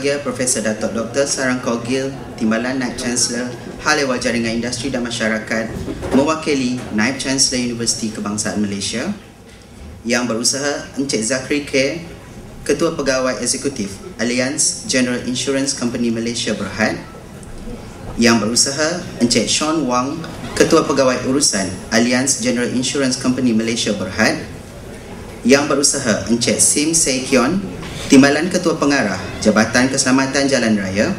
berbahagia Profesor Datuk Dr. Sarangkau Gil, Timbalan Naib Chancellor Hal Ehwal Jaringan Industri dan Masyarakat, mewakili Naib Chancellor Universiti Kebangsaan Malaysia. Yang berusaha Encik Zakaria, Ketua Pegawai Eksekutif ALLIANZ General Insurance Company Malaysia BERHAD. Yang berusaha Encik Sean Wang, Ketua Pegawai Urusan ALLIANZ General Insurance Company Malaysia BERHAD. Yang berusaha Encik Sim Say Kion, Timbalan Ketua Pengarah Jabatan Keselamatan Jalan Raya.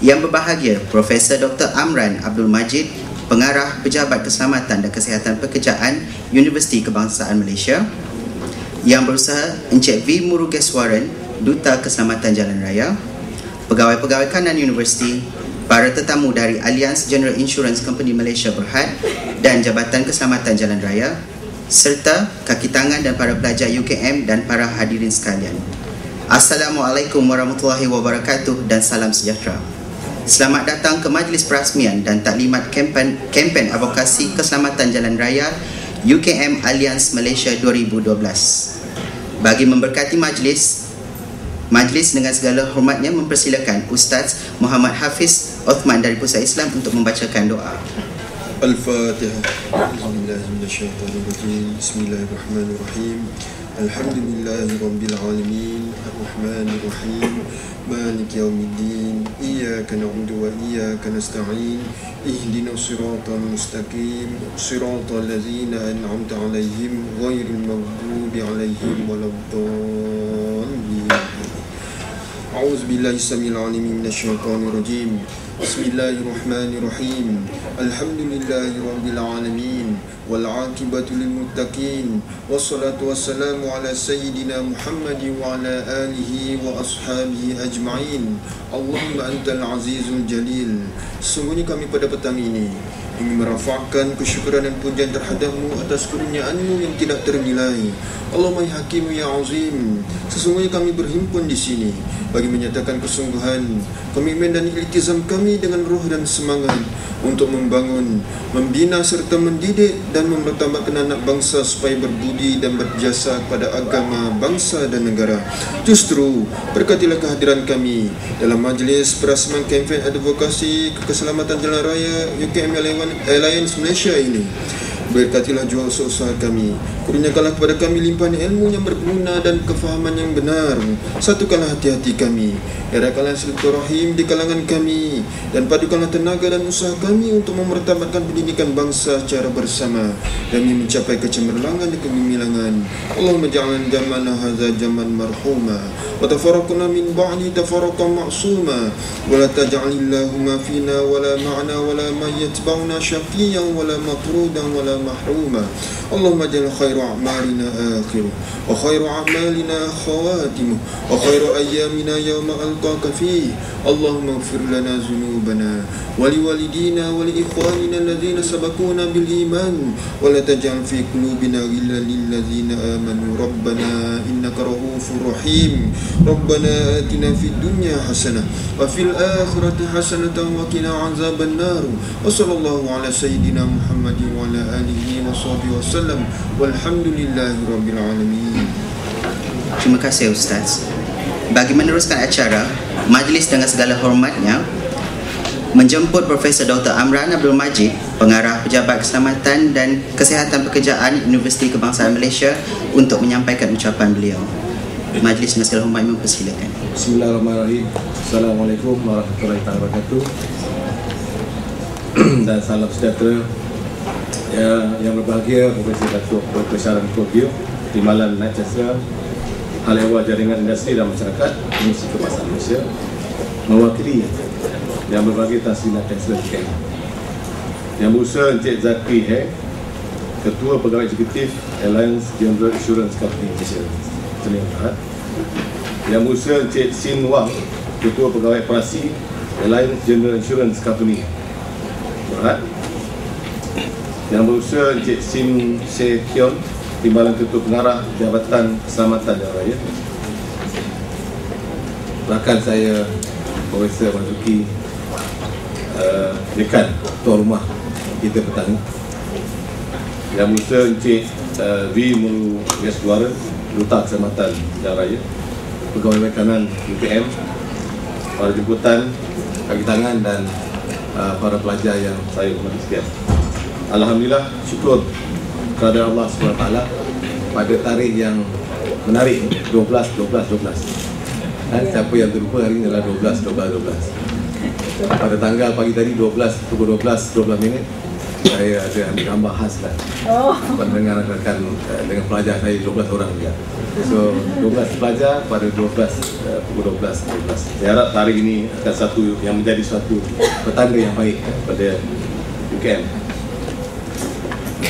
Yang berbahagia Profesor Dr. Amran Abdul Majid, Pengarah Pejabat Keselamatan dan Kesihatan Pekerjaan Universiti Kebangsaan Malaysia. Yang berusaha Encik V. Murugeswaran, Duta Keselamatan Jalan Raya. Pegawai-pegawai kanan universiti, para tetamu dari ALLIANZ General Insurance Company Malaysia BERHAD dan Jabatan Keselamatan Jalan Raya, serta KAKITANGAN dan para pelajar UKM dan para hadirin sekalian. Assalamualaikum warahmatullahi wabarakatuh dan salam sejahtera. Selamat datang ke Majlis Perasmian dan Taklimat Kempen Advokasi Keselamatan Jalan Raya UKM ALLIANZ Malaysia 2012. Bagi memberkati majlis dengan segala hormatnya mempersilakan Ustaz Muhammad Hafiz Othman dari Pusat Islam untuk membacakan doa. Al-Fatihah. Bismillahirrahmanirrahim. Alhamdulillahirabbil alamin. Arrahmanirrahim. Maliki yaumiddin. Iyyaka na'budu wa iyyaka nasta'in. Ihdinas siratal mustaqim. Siratal ladzina an'amta 'alaihim ghairil maghdubi 'alaihim waladdallin. A'udzu billahi samil alim minasyaitonir rajim. Bismillahirrahmanirrahim. Alhamdulillahirabbil alamin wal 'aqibatu lil muttaqin wassalatu wassalamu ala sayyidina Muhammadin wa ala alihi wa ashabihi ajma'in. Allahumma antal azizul jalil. Sesungguhnya kami pada petang ini ingin merafakkan kesyukuran dan pujian terhadap-Mu atas kurniaan-Mu yang tidak ternilai. Allahumma ya Hakim ya Azim. Sesungguhnya kami berhimpun di sini bagi menyatakan kesungguhan, komitmen dan iltizam kami dengan roh dan semangat untuk membangun, membina serta mendidik dan mempertambahkan anak bangsa supaya berbudi dan berjasa kepada agama, bangsa dan negara. Justru berkatilah kehadiran kami dalam majlis perasmian kempen advokasi keselamatan jalan raya UKM ALLIANZ Malaysia ini. Berkatilah jua usaha kami, kurniakanlah kepada kami limpahan ilmu yang berguna dan kefahaman yang benar. Satukanlah hati-hati kami, eratkanlah silaturahim di kalangan kami, dan padukanlah tenaga dan usaha kami untuk memertabatkan pendidikan bangsa secara bersama demi mencapai kecemerlangan dan kegemilangan. Allahumma ja'alna jamana hadza jaman marhuma wa tafarraqna min ba'di tafarraqan ma'suma wa la taj'alillahumma fina wa la ma'na wa la man yatba'una syaqiyan wa la matrudan wa la محروما. اللهم اجعل خير أعمالنا آخره وخير أعمالنا خواتمه وخير أيامنا يوم ألقاك فيه. اللهم اغفر لنا ذنوبنا ولوالدينا ولإخواننا الذين سبقونا بالإيمان ولا تجعل في قلوبنا غلا للذين آمنوا ربنا إنك رؤوف رحيم. ربنا آتنا في الدنيا حسنة وفي الآخرة حسنة وقنا عذاب النار. وصلى الله على سيدنا محمد وعلى آله وصحبه وسلم walhamdulillahi rabbil alamin. Terima kasih Ustaz. Bagi meneruskan acara, majlis dengan segala hormatnya menjemput Profesor Dr. Amran Abdul Majid, Pengarah Pejabat Keselamatan dan Kesihatan Pekerjaan Universiti Kebangsaan Malaysia untuk menyampaikan ucapan beliau. Majlis dengan segala hormat mempersilakan. Bismillahirrahmanirrahim. Assalamualaikum warahmatullahi wabarakatuh. Dan salam sejahtera. Yang berbahagia Profesor Datuk Dr. Sarangkau Gil, Timbalan Naib Chancellor Hal Ehwal Jaringan Industri dan Masyarakat Universiti Kebangsaan Malaysia, mewakili yang berbahagia Tan Sri Naib Chancellor UKM, yang berusaha Encik Zakaria, Ketua Pegawai Eksekutif ALLIANZ General Insurance Company Malaysia BERHAD, yang berusaha Encik Sin Wang, Ketua Pegawai Operasi ALLIANZ General Insurance Company BERHAD, yang berusaha Encik Sim Say Kion, Timbalan Ketua Pengarah Jabatan Keselamatan Jalan Raya. Rakan saya Profesor Mazuki, Dekan Tuan Rumah kita petang, yang berusaha Encik V. Murugeswaran, Duta Keselamatan Jalan Raya. Pegawai kanan UKM, para jemputan, kaki tangan dan para pelajar yang saya hormati sekalian. Alhamdulillah, syukur kepada Allah SWT pada tarikh yang menarik 12. Siapa yang terlupa hari ini adalah 12. Pada tanggal pagi tadi pukul 12 minit saya ada ambil gambar khas kan. Dengan rakan dengan pelajar saya 12 orang juga. So 12 pelajar pada pukul 12. Saya harap tarikh ini akan satu yang menjadi suatu petanda yang baik pada UKM.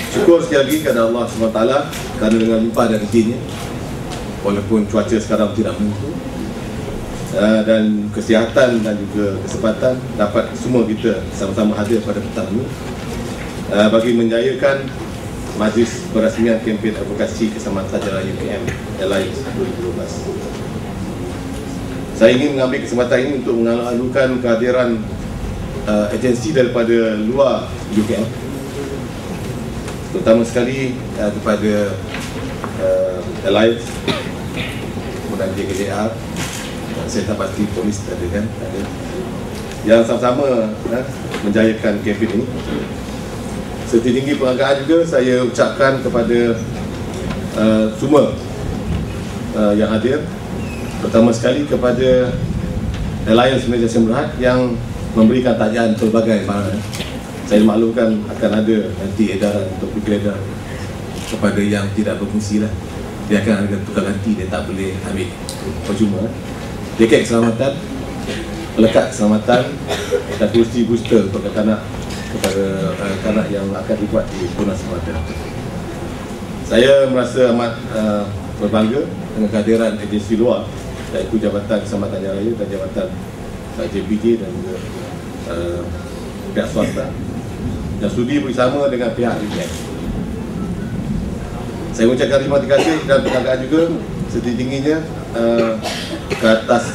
Syukur sekali lagi kepada Allah SWT kerana dengan limpah dan rezekinya, walaupun cuaca sekarang tidak menentu, dan kesihatan dan juga kesempatan dapat semua kita sama-sama hadir pada petang ini bagi menjayakan majlis perasmian kempen advokasi Keselamatan Jalan UKM ALLIANZ 2012. Saya ingin mengambil kesempatan ini untuk mengalu-alukan kehadiran agensi daripada luar UKM, terutama sekali kepada ALLIANZ, kemudian KERJA. Saya tak pasti polis ada kan, ada yang sama-sama menjayakan kempen ini. Setinggi penghargaan juga saya ucapkan kepada semua yang hadir, pertama sekali kepada ALLIANZ Malaysia BERHAD yang memberikan tajian pelbagai barang. Saya maklumkan akan ada nanti edaran untuk beredar kepada yang tidak berfungsi lah. Dia akan ada tukar ganti, dia tak boleh ambil percuma. Jaket keselamatan, pelekat keselamatan dan kursi booster untuk kanak-kanak kepada kanak yang akan dibuat di Purna Semata. Saya merasa amat berbangga dengan kehadiran agensi luar, iaitu Jabatan Keselamatan Raya dan Jabatan JPJ dan juga pihak swasta yang sudi bersama dengan pihak UKM. Saya mengucapkan terima kasih dan penghargaan juga setinggi-tingginya ke atas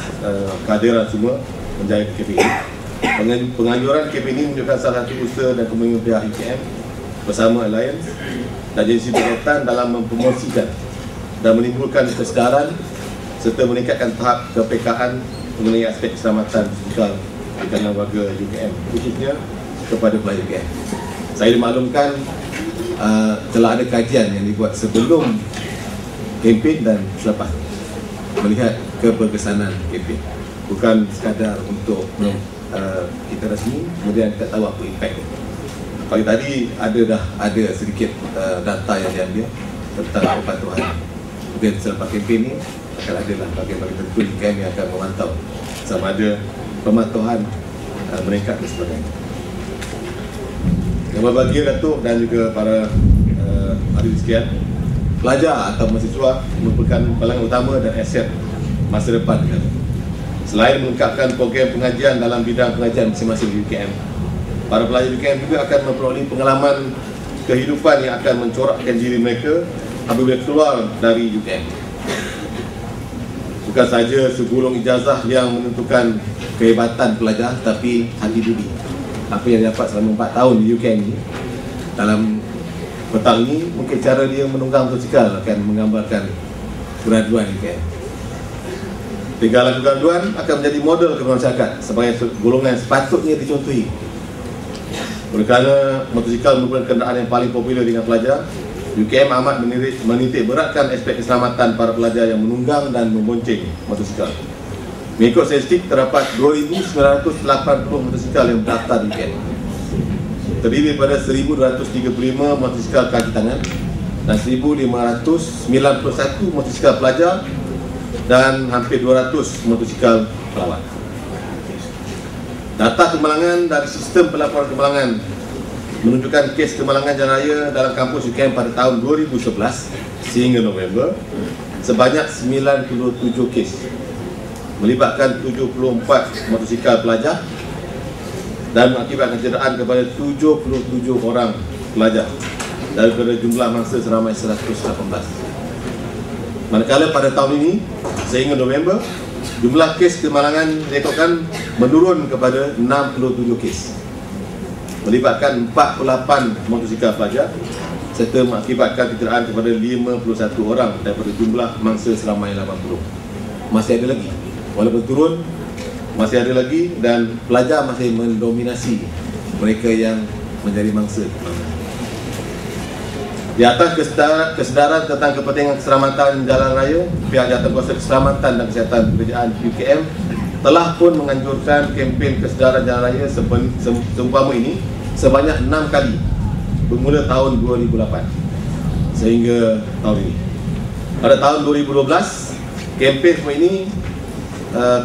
kehadiran semua menjaga KEPEN ini. Penganjuran KEPEN ini menunjukkan salah satu usaha dan komitmen pihak UKM bersama ALLIANZ dan agensi berkaitan dalam mempromosikan dan menimbulkan kesedaran serta meningkatkan tahap kepekaan mengenai aspek keselamatan fizikal di kalangan warga UKM, khususnya kepada pelajar UKM. Saya dimaklumkan telah ada kajian yang dibuat sebelum kempen dan selepas, melihat keberkesanan kempen, bukan sekadar untuk kita rasmi kemudian kita tahu apa impact. Pagi tadi dah ada sedikit data yang diambil tentang kepatuhan. Kemudian selepas kempen ni akan ada lah bagian-bagian tertentu UKM yang akan memantau sama ada pematuhan meningkat dan sebagainya. Yang berbahagia Datuk dan juga para hadirin sekalian, pelajar atau mahasiswa merupakan pelangan utama dan aset masa depan negara. Selain melengkapkan program pengajian dalam bidang pengajian masing-masing di UKM, para pelajar UKM juga akan memperoleh pengalaman kehidupan yang akan mencorakkan diri mereka apabila keluar dari UKM. Bukan saja segulung ijazah yang menentukan kehebatan pelajar, tapi hati budi. Apa yang dapat selama 4 tahun di UKM ini, dalam petang ini mungkin cara dia menunggang motosikal akan menggambarkan keraduan UKM. Keraduan akan menjadi model kepada masyarakat sebagai golongan sepatutnya dicontohi. Oleh kerana motosikal merupakan kenderaan yang paling popular dengan pelajar, UKM amat menitik beratkan aspek keselamatan para pelajar yang menunggang dan membonceng motosikal. Mengikut statistik, terdapat 2,980 motosikal yang mendaftar di UKM. Terdiri daripada 1,235 motosikal kaki tangan dan 1,591 motosikal pelajar dan hampir 200 motosikal pelawat. Data kemalangan dari sistem pelaporan kemalangan menunjukkan kes kemalangan jalan raya dalam kampus UKM pada tahun 2011 sehingga November sebanyak 97 kes, melibatkan 74 motosikal pelajar dan mengakibatkan cederaan kepada 77 orang pelajar daripada jumlah mangsa seramai 118. Manakala pada tahun ini sehingga November, jumlah kes kemalangan direkodkan menurun kepada 67 kes, melibatkan 48 motosikal pelajar serta mengakibatkan kecederaan kepada 51 orang daripada jumlah mangsa seramai 80. Masih ada lagi, walaupun turun masih ada lagi, dan pelajar masih mendominasi mereka yang menjadi mangsa. Di atas kesedaran tentang kepentingan keselamatan jalan raya, pihak Jawatankuasa Keselamatan dan Kesihatan Kerjaan UKM telah pun menganjurkan kempen kesedaran jalan raya seumpama ini sebanyak 6 kali bermula tahun 2008 sehingga tahun ini. Pada tahun 2012, kempen ini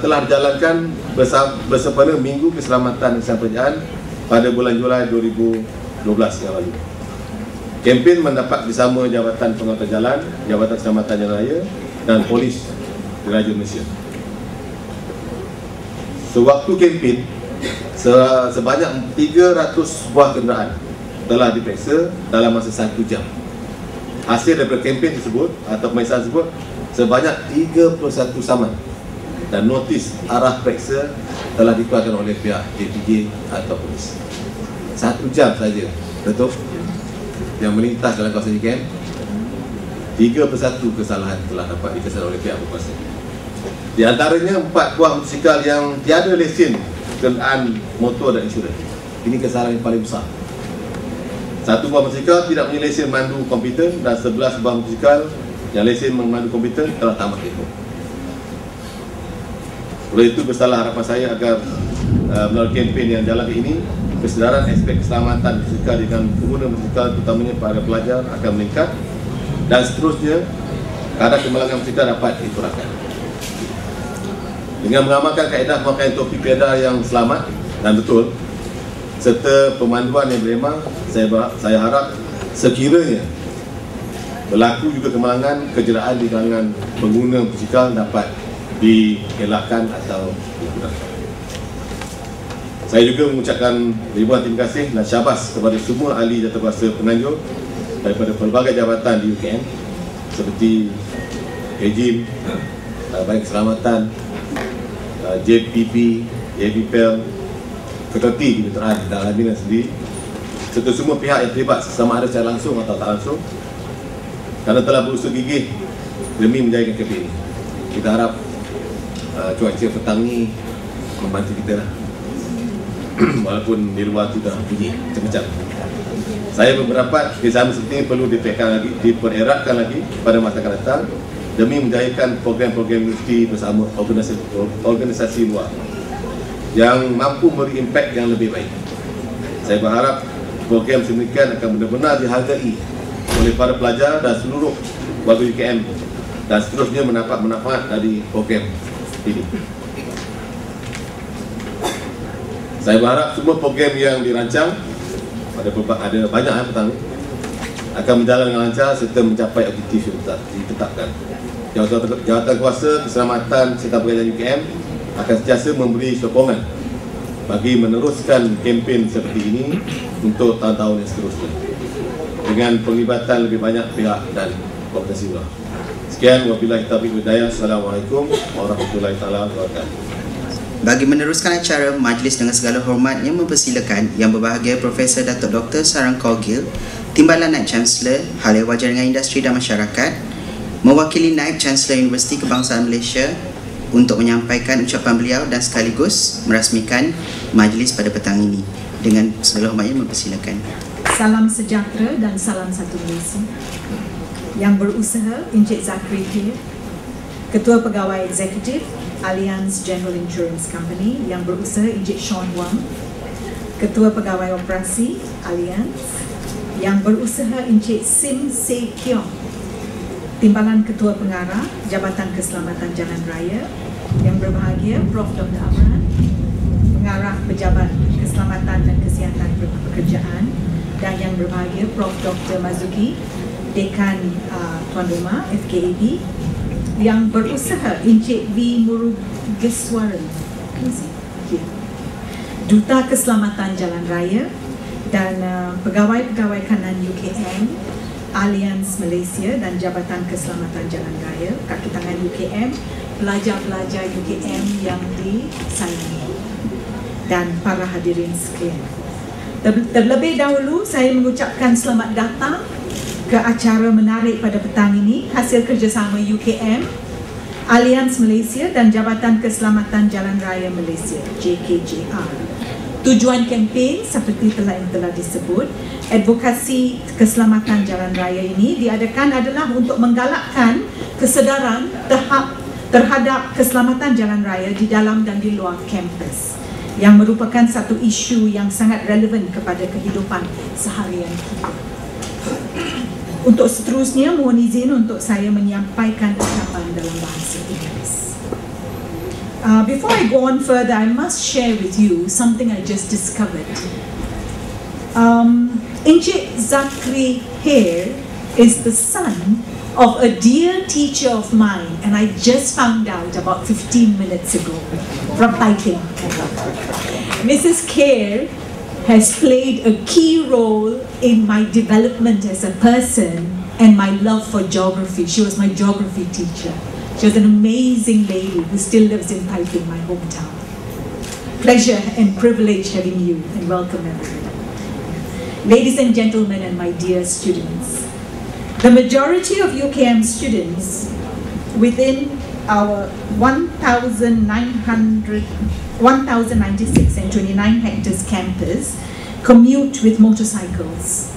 telah dijalankan bersempena Minggu Keselamatan dan Kerjaan pada bulan Julai 2012 yang lalu. Kempen mendapat bersama Jabatan Pengatur Jalan, Jabatan Keselamatan Jalan Raya dan Polis Diraja Malaysia. Sewaktu kempen, sebanyak 300 buah kenderaan telah diperiksa dalam masa 1 jam. Hasil daripada kempen tersebut atau pemeriksaan tersebut sebanyak 31 saman dan notis arah periksa telah dikeluarkan oleh pihak JPJ atau polis. 1 jam saja, betul? Yang melintas dalam kawasan UKM, 3 persatu kesalahan telah dapat dikesan oleh pihak berkuasa. Di antaranya 4 buah motosikal yang tiada lesen kenderaan motor dan insurans. Ini kesalahan yang paling besar. 1 buah motosikal tidak punya lesen memandu komputer dan 11 buah motosikal yang lesen memandu komputer telah tamat tempoh. Oleh itu, besarlah harapan saya agar melalui kempen yang jalan ini, kesedaran aspek keselamatan motosikal dengan pengguna motosikal terutamanya para pelajar akan meningkat dan seterusnya kadar kemalangan motosikal dapat dikurangkan. Dengan mengamalkan kaedah memakai topi peda yang selamat dan betul serta pemanduan yang berhemah, saya harap sekiranya berlaku juga kemalangan, kecederaan di kalangan pengguna motosikal dapat dielakkan atau dikurangkan. Saya juga mengucapkan ribuan terima kasih dan syabas kepada semua ahli jawatankuasa penganjur daripada pelbagai jabatan di UKM seperti Rejim, Baik Keselamatan, JPP, JPPL, Ketua di Veteran dan Alaminan sendiri, serta semua pihak yang terlibat sama ada secara langsung atau tak langsung kerana telah berusaha gigih demi menjayakan kempen ini. Kita harap cuaca petang ni membantu kita lah. Walaupun di luar tu dah bunyi macam-macam. Saya berpendapat kerjasama seperti ini perlu dipereratkan lagi pada masa akan datang demi menjayakan program-program universiti bersama organisasi luar yang mampu memberi impak yang lebih baik. Saya berharap program sedemikian akan benar-benar dihargai oleh para pelajar dan seluruh warga UKM dan seterusnya mendapat manfaat dari program ini. Saya berharap semua program yang dirancang, ada banyak petang ini, akan berjalan dengan lancar serta mencapai objektif yang ditetapkan. Jawatankuasa Keselamatan serta Pengajian UKM akan sentiasa memberi sokongan bagi meneruskan kempen seperti ini untuk tahun-tahun yang seterusnya dengan penglibatan lebih banyak pihak dan organisasi luar. Sekian, wabillahi taufiq wal hidayah. Assalamualaikum warahmatullahi wabarakatuh. Bagi meneruskan acara, majlis dengan segala hormatnya mempersilakan Yang Berbahagia Profesor Datuk Dr. Sarang Kogil, Timbalan Naib Chancellor Hal Ehwal Jaringan Industri dan Masyarakat, mewakili Naib Chancellor Universiti Kebangsaan Malaysia untuk menyampaikan ucapan beliau dan sekaligus merasmikan majlis pada petang ini. Dengan segala hormatnya mempersilakan. Salam sejahtera dan salam satu Malaysia. Yang berusaha Encik Zakaria, Ketua Pegawai Eksekutif ALLIANZ General Insurance Company, yang berusaha Encik Sean Wang, Ketua Pegawai Operasi ALLIANZ, yang berusaha Encik Sim Se Kiong, Timbalan Ketua Pengarah Jabatan Keselamatan Jalan Raya, yang berbahagia Prof. Dr. Amran, Pengarah Pejabat Keselamatan dan Kesihatan Pekerjaan, dan yang berbahagia Prof. Dr. Mazuki, Dekan Tuan Rumah FKAB, yang berusaha Encik V. Murugeswaran, Duta Keselamatan Jalan Raya, dan pegawai-pegawai kanan UKM, ALLIANZ Malaysia dan Jabatan Keselamatan Jalan Raya, Kakitangan UKM, pelajar-pelajar UKM yang disayangi, dan para hadirin sekalian. Terlebih dahulu, saya mengucapkan selamat datang ke acara menarik pada petang ini, hasil kerjasama UKM, ALLIANZ Malaysia dan Jabatan Keselamatan Jalan Raya Malaysia, JKJR. Tujuan kempen seperti yang telah disebut, advokasi keselamatan jalan raya ini diadakan adalah untuk menggalakkan kesedaran terhadap keselamatan jalan raya di dalam dan di luar kampus, yang merupakan satu isu yang sangat relevan kepada kehidupan seharian kita. Untuk seterusnya, mohon izin untuk saya menyampaikan ucapan dalam bahasa Inggeris. Before I go on further, I must share with you something I just discovered. Encik Zakri here is the son of a dear teacher of mine, and I just found out about 15 minutes ago from Taipei. Mrs. Kerr has played a key role in my development as a person and my love for geography. She was my geography teacher. She was an amazing lady who still lives in Taipei, my hometown. Pleasure and privilege having you, and welcome everybody. Ladies and gentlemen and my dear students, the majority of UKM students within our 1,096 and 29 hectares campus commute with motorcycles,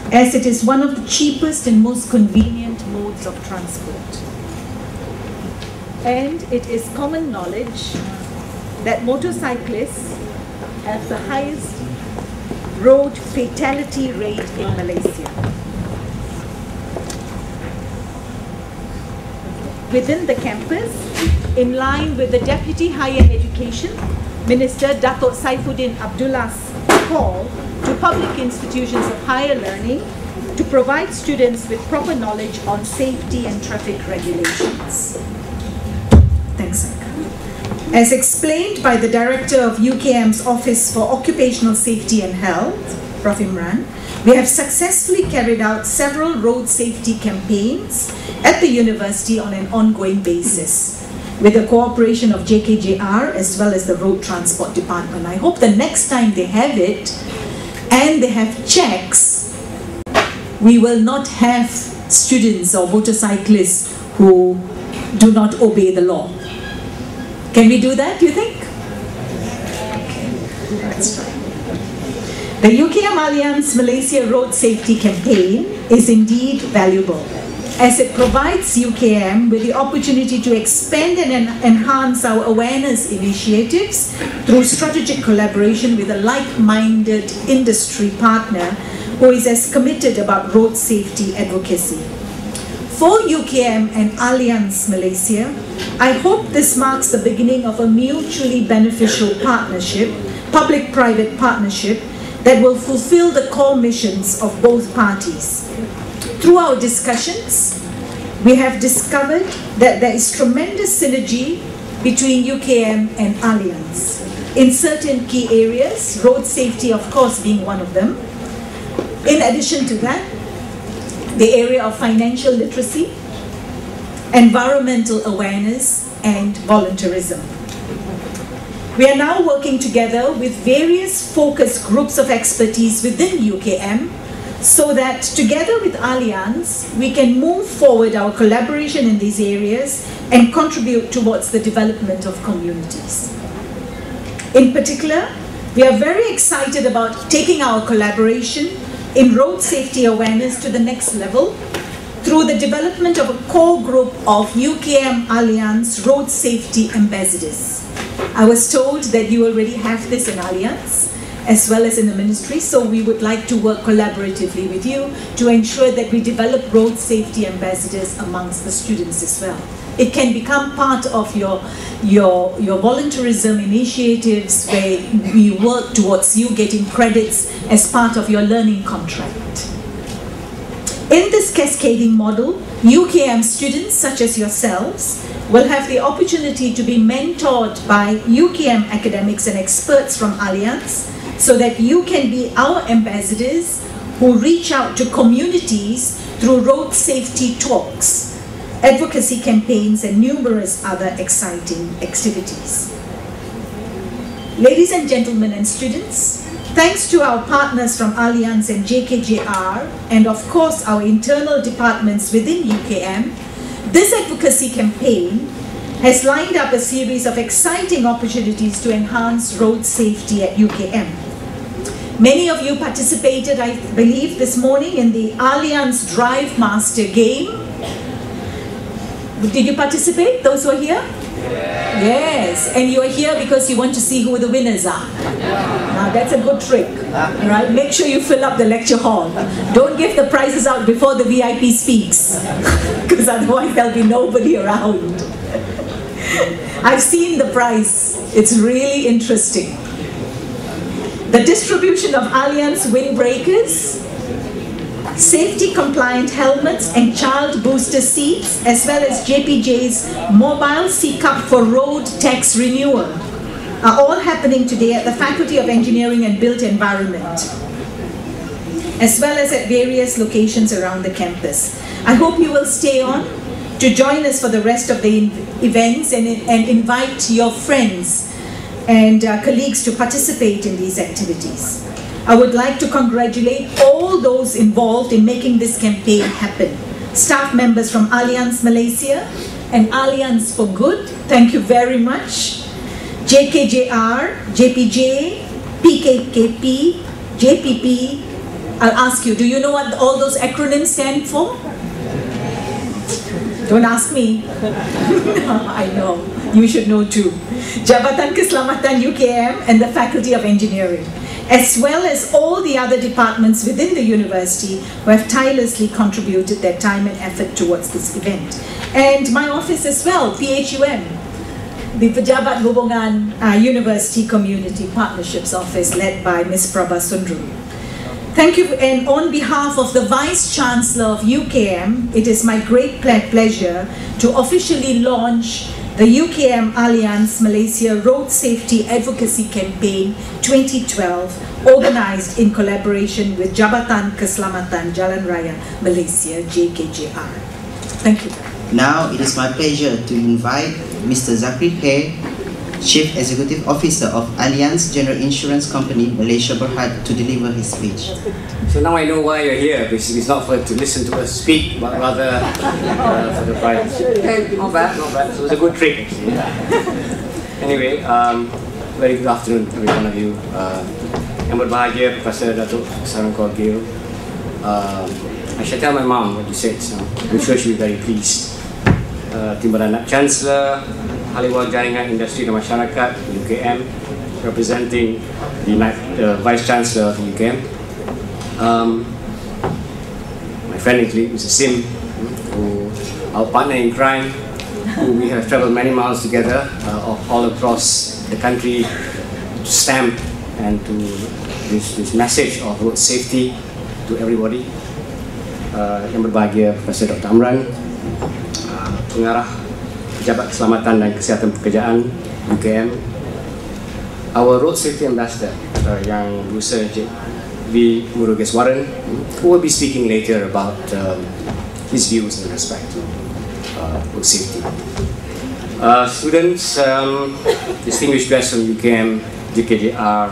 as it is one of the cheapest and most convenient modes of transport. And it is common knowledge that motorcyclists have the highest road fatality rate in Malaysia. Within the campus, in line with the Deputy Higher Education Minister Datuk Saifuddin Abdullah's call to public institutions of higher learning to provide students with proper knowledge on safety and traffic regulations. Thanks, Sir. As explained by the Director of UKM's Office for Occupational Safety and Health, Prof. Imran, we have successfully carried out several road safety campaigns at the university on an ongoing basis, with the cooperation of JKJR as well as the Road Transport Department. I hope the next time they have it and they have checks, we will not have students or motorcyclists who do not obey the law. Can we do that, do you think? Okay, let's try. The UKM ALLIANZ Malaysia Road Safety Campaign is indeed valuable, as it provides UKM with the opportunity to expand and enhance our awareness initiatives through strategic collaboration with a like-minded industry partner who is as committed about road safety advocacy. For UKM and ALLIANZ Malaysia, I hope this marks the beginning of a mutually beneficial partnership, public-private partnership, that will fulfill the core missions of both parties. Through our discussions, we have discovered that there is tremendous synergy between UKM and ALLIANZ in certain key areas, road safety of course being one of them. In addition to that, the area of financial literacy, environmental awareness, and volunteerism. We are now working together with various focus groups of expertise within UKM so that together with ALLIANZ, we can move forward our collaboration in these areas and contribute towards the development of communities. In particular, we are very excited about taking our collaboration in road safety awareness to the next level through the development of a core group of UKM ALLIANZ Road Safety Ambassadors. I was told that you already have this in ALLIANZ as well as in the ministry, so we would like to work collaboratively with you to ensure that we develop road safety ambassadors amongst the students as well. It can become part of your volunteerism initiatives where we work towards you getting credits as part of your learning contract. In this cascading model, UKM students such as yourselves will have the opportunity to be mentored by UKM academics and experts from ALLIANZ so that you can be our ambassadors who reach out to communities through road safety talks, advocacy campaigns, and numerous other exciting activities. Ladies and gentlemen and students, thanks to our partners from ALLIANZ and JKJR, and of course our internal departments within UKM, This advocacy campaign has lined up a series of exciting opportunities to enhance road safety at UKM. Many of you participated, I believe, this morning in the ALLIANZ Drive Master game. Did you participate, those who are here? Yes, and you are here because you want to see who the winners are. Now that's a good trick, right? Make sure you fill up the lecture hall. Don't give the prizes out before the VIP speaks, because otherwise there'll be nobody around. I've seen the prize. It's really interesting. The distribution of ALLIANZ windbreakers, safety-compliant helmets and child booster seats, as well as JPJ's mobile C-Cup for road tax renewal, are all happening today at the Faculty of Engineering and Built Environment, as well as at various locations around the campus. I hope you will stay on to join us for the rest of the events and invite your friends and colleagues to participate in these activities. I would like to congratulate all those involved in making this campaign happen. Staff members from ALLIANZ Malaysia and ALLIANZ for Good, thank you very much. JKJR, JPJ, PKKP, JPP. I'll ask you, do you know what all those acronyms stand for? Don't ask me. I know, you should know too. Jabatan Keselamatan UKM and the Faculty of Engineering, as well as all the other departments within the university who have tirelessly contributed their time and effort towards this event. And my office as well, PHUM, the Pejabat Hubungan University Community Partnerships Office, led by Ms. Prabha Sundru. Thank you, and on behalf of the Vice Chancellor of UKM, it is my great pleasure to officially launch the UKM ALLIANZ Malaysia Road Safety Advocacy Campaign 2012, organized in collaboration with Jabatan Keselamatan JALANRAYA Malaysia, JKJR. Thank you. Now it is my pleasure to invite Mr. Zakaria, Chief Executive Officer of ALLIANZ General Insurance Company Malaysia BERHAD, to deliver his speech. So now I know why you're here. Basically, it's not for to listen to us speak, but rather for the prize. Hey, not bad, not bad. So it was a good trick. Anyway, very good afternoon, every one of you. Yang berbahagia, Professor Datuk Sarangkogil. I should tell my mom what you said, so I'm sure she'll be very pleased. Timbalan Chancellor, Ahli Jaringan Industri dan Masyarakat, UKM, representing the Vice Chancellor of UKM. My friend and colleague, Mr. Sim, who our partner in crime, who we have traveled many miles together, all across the country, to stamp and to this message of road safety to everybody. Yang berbahagia Profesor Dr. Amran, Pengarah Pejabat Keselamatan dan Kesihatan Pekerjaan UKM, our road safety ambassador yang berusaha Encik V. Murugeswaran, who will be speaking later about his views in respect to road safety. Students, distinguished guests from UKM, JKJR,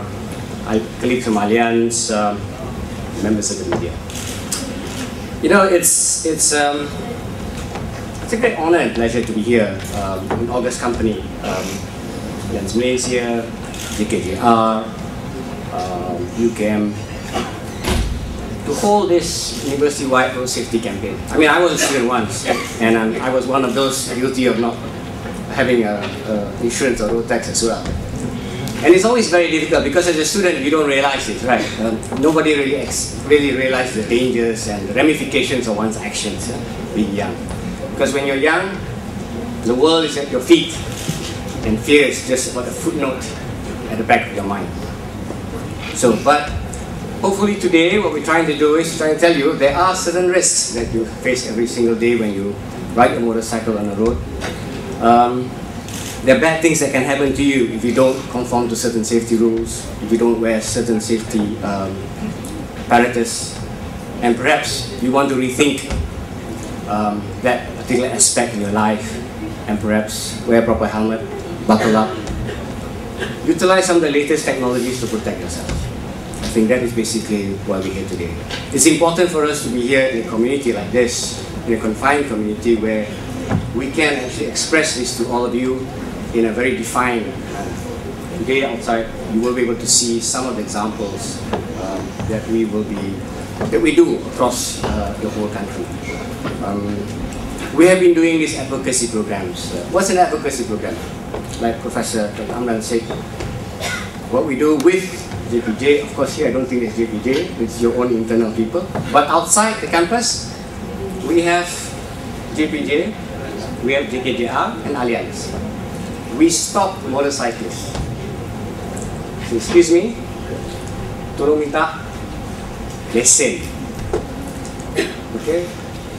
colleagues from ALLIANZ, members of the media. You know, it's a great honor and pleasure to be here in August Company, ALLIANZ Malaysia, DKJR, UKM, to hold this university-wide road safety campaign. I mean, I was a student once, and I was one of those guilty of not having insurance or road tax as well. And it's always very difficult because as a student you don't realize it, right? Nobody really realizes the dangers and the ramifications of one's actions being young. Because when you're young, the world is at your feet, and fear is just about a footnote at the back of your mind. So, but hopefully today what we're trying to do is trying to tell you there are certain risks that you face every single day when you ride a motorcycle on the road. There are bad things that can happen to you if you don't conform to certain safety rules, if you don't wear certain safety apparatus, and perhaps you want to rethink that particular aspect in your life, and perhaps wear a proper helmet, buckle up, utilize some of the latest technologies to protect yourself. I think that is basically why we're here today. It's important for us to be here in a community like this, in a confined community where we can actually express this to all of you in a very defined manner. Today outside, you will be able to see some of the examples that we do across the whole country. We have been doing these advocacy programs. What's an advocacy program? Like Professor Amran said, what we do with JPJ, of course here I don't think it's JPJ, it's your own internal people. But outside the campus, we have JPJ, we have JKJR and ALLIANZ. We stop motorcyclists. So, excuse me, tolong minta lesen. Okay,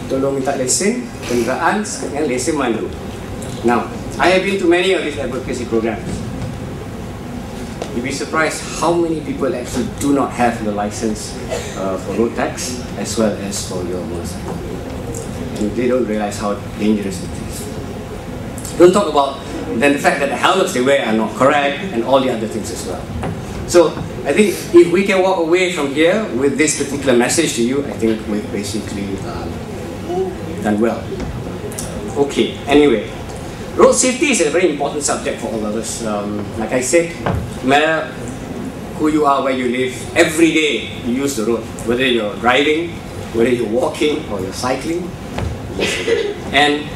tolong minta lesen kenderaan dengan lesen mandu. Now, I have been to many of these advocacy programs. You'll be surprised how many people actually do not have the license for road tax as well as for your motorcycle. And they don't realize how dangerous it is. Don't talk about then the fact that the helmets they wear are not correct and all the other things as well. So I think if we can walk away from here with this particular message to you, I think we've basically done well. Okay, anyway. Road safety is a very important subject for all of us. Like I said, no matter who you are, where you live, every day you use the road. Whether you're driving, whether you're walking or you're cycling. And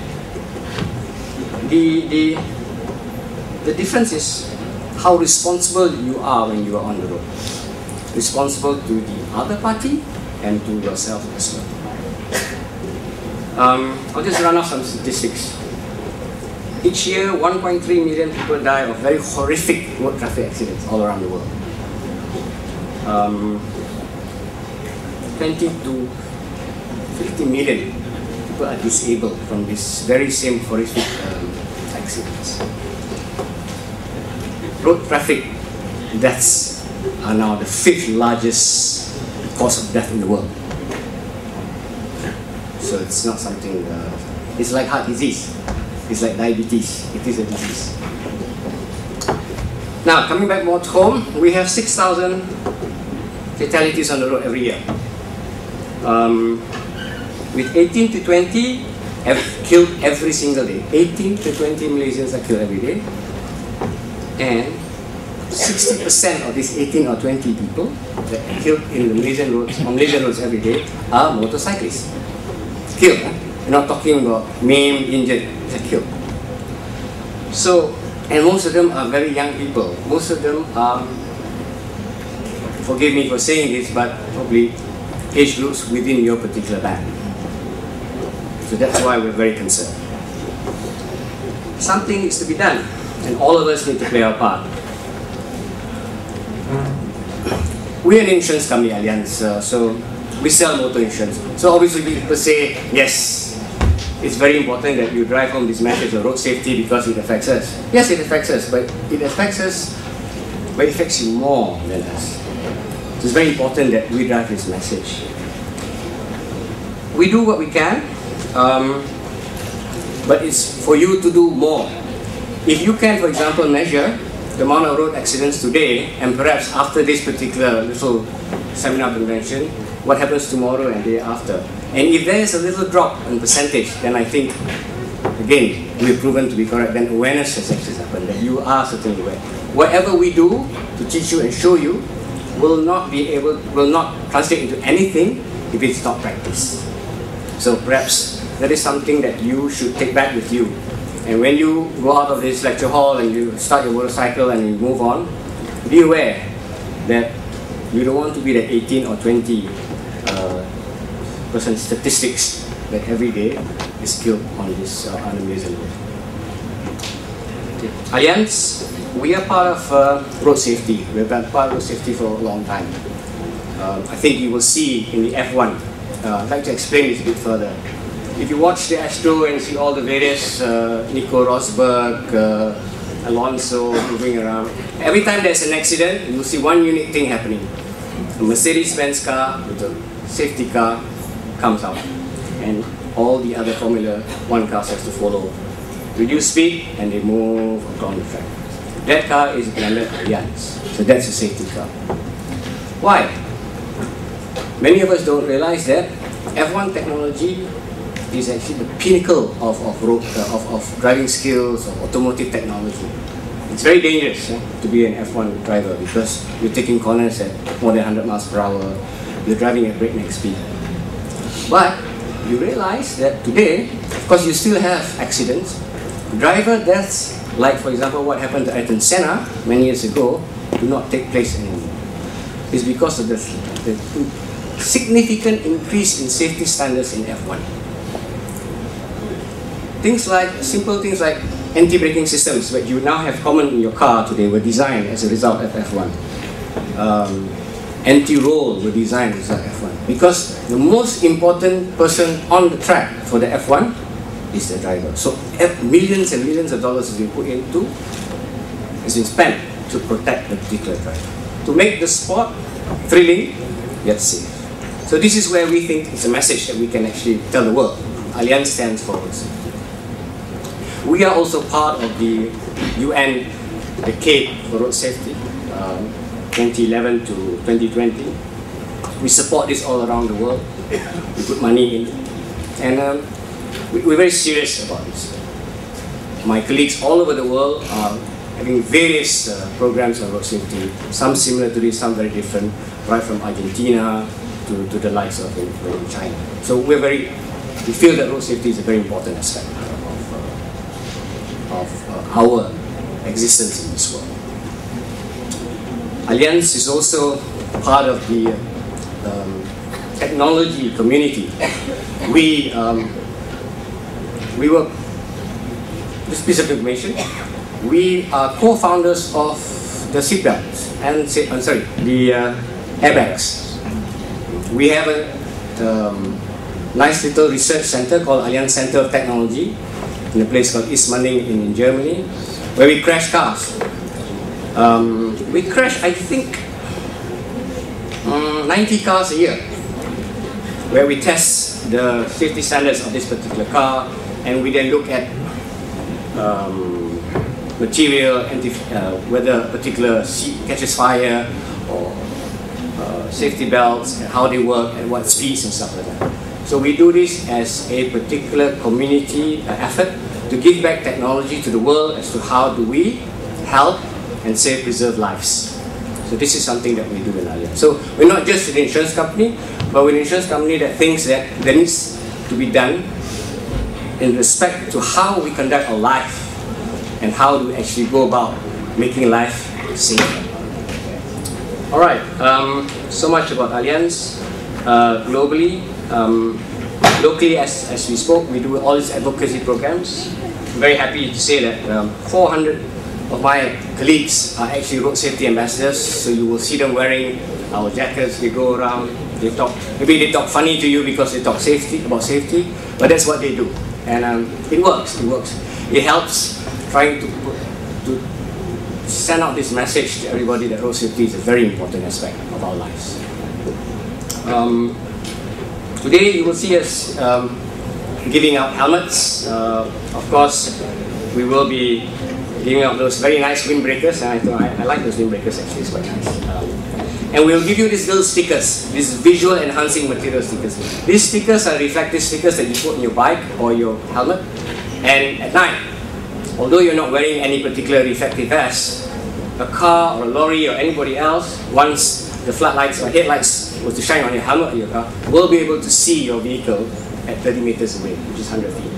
the difference is how responsible you are when you are on the road. Responsible to the other party and to yourself as well. I'll just run off some statistics. Each year, 1.3 million people die of very horrific road traffic accidents all around the world. 20 to 50 million people are disabled from this very same horrific accidents. Road traffic deaths are now the 5th largest cause of death in the world. So it's not something, it's like heart disease. It's like diabetes. It is a disease. Now, coming back more to home, we have 6,000 fatalities on the road every year. With 18 to 20 have killed every single day. 18 to 20 Malaysians are killed every day. And 60% of these 18 or 20 people that are killed in the Malaysian roads, on Malaysian roads every day are motorcyclists. Killed. We're not talking about maimed, injured, they're killed. So, and most of them are very young people. Most of them are, forgive me for saying this, but probably age groups within your particular band. So that's why we're very concerned. Something needs to be done, and all of us need to play our part. We're an insurance company, ALLIANZ, so we sell motor insurance. So obviously people say, yes, it's very important that you drive home this message of road safety because it affects us. Yes, it affects us, but it affects us, but it affects you more than us. So it's very important that we drive this message. We do what we can, but it's for you to do more. If you can, for example, measure the amount of road accidents today, and perhaps after this particular little seminar convention, what happens tomorrow and day after. And if there is a little drop in percentage, then I think, again, we've proven to be correct, then awareness has actually happened, that you are certainly aware. Whatever we do to teach you and show you will not translate into anything if it's not practiced. So perhaps that is something that you should take back with you. And when you go out of this lecture hall and you start your motorcycle and you move on, be aware that you don't want to be that 18 or 20 percent statistics that every day is killed on this unamazing road. Okay. ALLIANZ, we are part of road safety. We've been part of road safety for a long time. I think you will see in the F1. I'd like to explain this a bit further. If you watch the Astro and see all the various Nico Rosberg, Alonso moving around, every time there's an accident, you'll see one unique thing happening. A Mercedes-Benz car with a safety car comes out, and all the other Formula 1 cars have to follow. Reduce speed and they move along the track. That car is branded ALLIANZ, so that's a safety car. Why? Many of us don't realize that F1 technology is actually the pinnacle of driving skills, of automotive technology. It's very dangerous to be an F1 driver because you're taking corners at more than 100 miles per hour, you're driving at breakneck speed. But you realize that today, of course, you still have accidents. Driver deaths, like for example what happened to Ayrton Senna many years ago, do not take place anymore. It's because of the significant increase in safety standards in F1. Simple things like anti-braking systems, that you now have common in your car today, were designed as a result of F1. Anti-roll were designed as a result of F1. Because the most important person on the track for the F1 is the driver. So millions and millions of dollars has been put into, has been spent to protect the particular driver, to make the sport thrilling yet safe. So this is where we think it's a message that we can actually tell the world. ALLIANZ stands for road safety. We are also part of the UN, the CAPE for road safety, 2011 to 2020. We support this all around the world. We put money in, and we're very serious about this. My colleagues all over the world are having various programs on road safety, some similar to this, some very different, right from Argentina to the likes of in China. So we feel that road safety is a very important aspect of our existence in this world. ALLIANZ is also part of the technology community. We were, this piece of information, we are co-founders of the seatbelts and the airbags. We have a nice little research center called ALLIANZ Center of Technology in a place called Ismaning in Germany, where we crash cars. We crash, I think, 90 cars a year, where we test the safety standards of this particular car, and we then look at material, whether a particular seat catches fire, or safety belts, and how they work, and what speeds and stuff like that. So we do this as a particular community effort to give back technology to the world as to how do we help and save, preserve lives. So this is something that we do in ALLIANZ. So we're not just an insurance company, but we're an insurance company that thinks that there needs to be done in respect to how we conduct our life and how do we actually go about making life safer. All right, so much about ALLIANZ. Globally, locally, as we spoke, we do all these advocacy programs. I'm very happy to say that 400 of my colleagues are actually road safety ambassadors, so you will see them wearing our jackets. They go around, they talk, maybe they talk funny to you because they talk about safety, but that's what they do. And it works, It helps trying to send out this message to everybody that road safety is a very important aspect of our lives. Today you will see us giving out helmets. Of course, we will be giving out those very nice windbreakers, and I like those windbreakers actually, it's quite nice. And we'll give you these little stickers, these visual enhancing material stickers. These stickers are reflective stickers that you put on your bike or your helmet, and at night, although you're not wearing any particular reflective vest, a car or a lorry or anybody else, once the floodlights or headlights was to shine on your helmet or your car, will be able to see your vehicle at 30 meters away, which is 100 feet.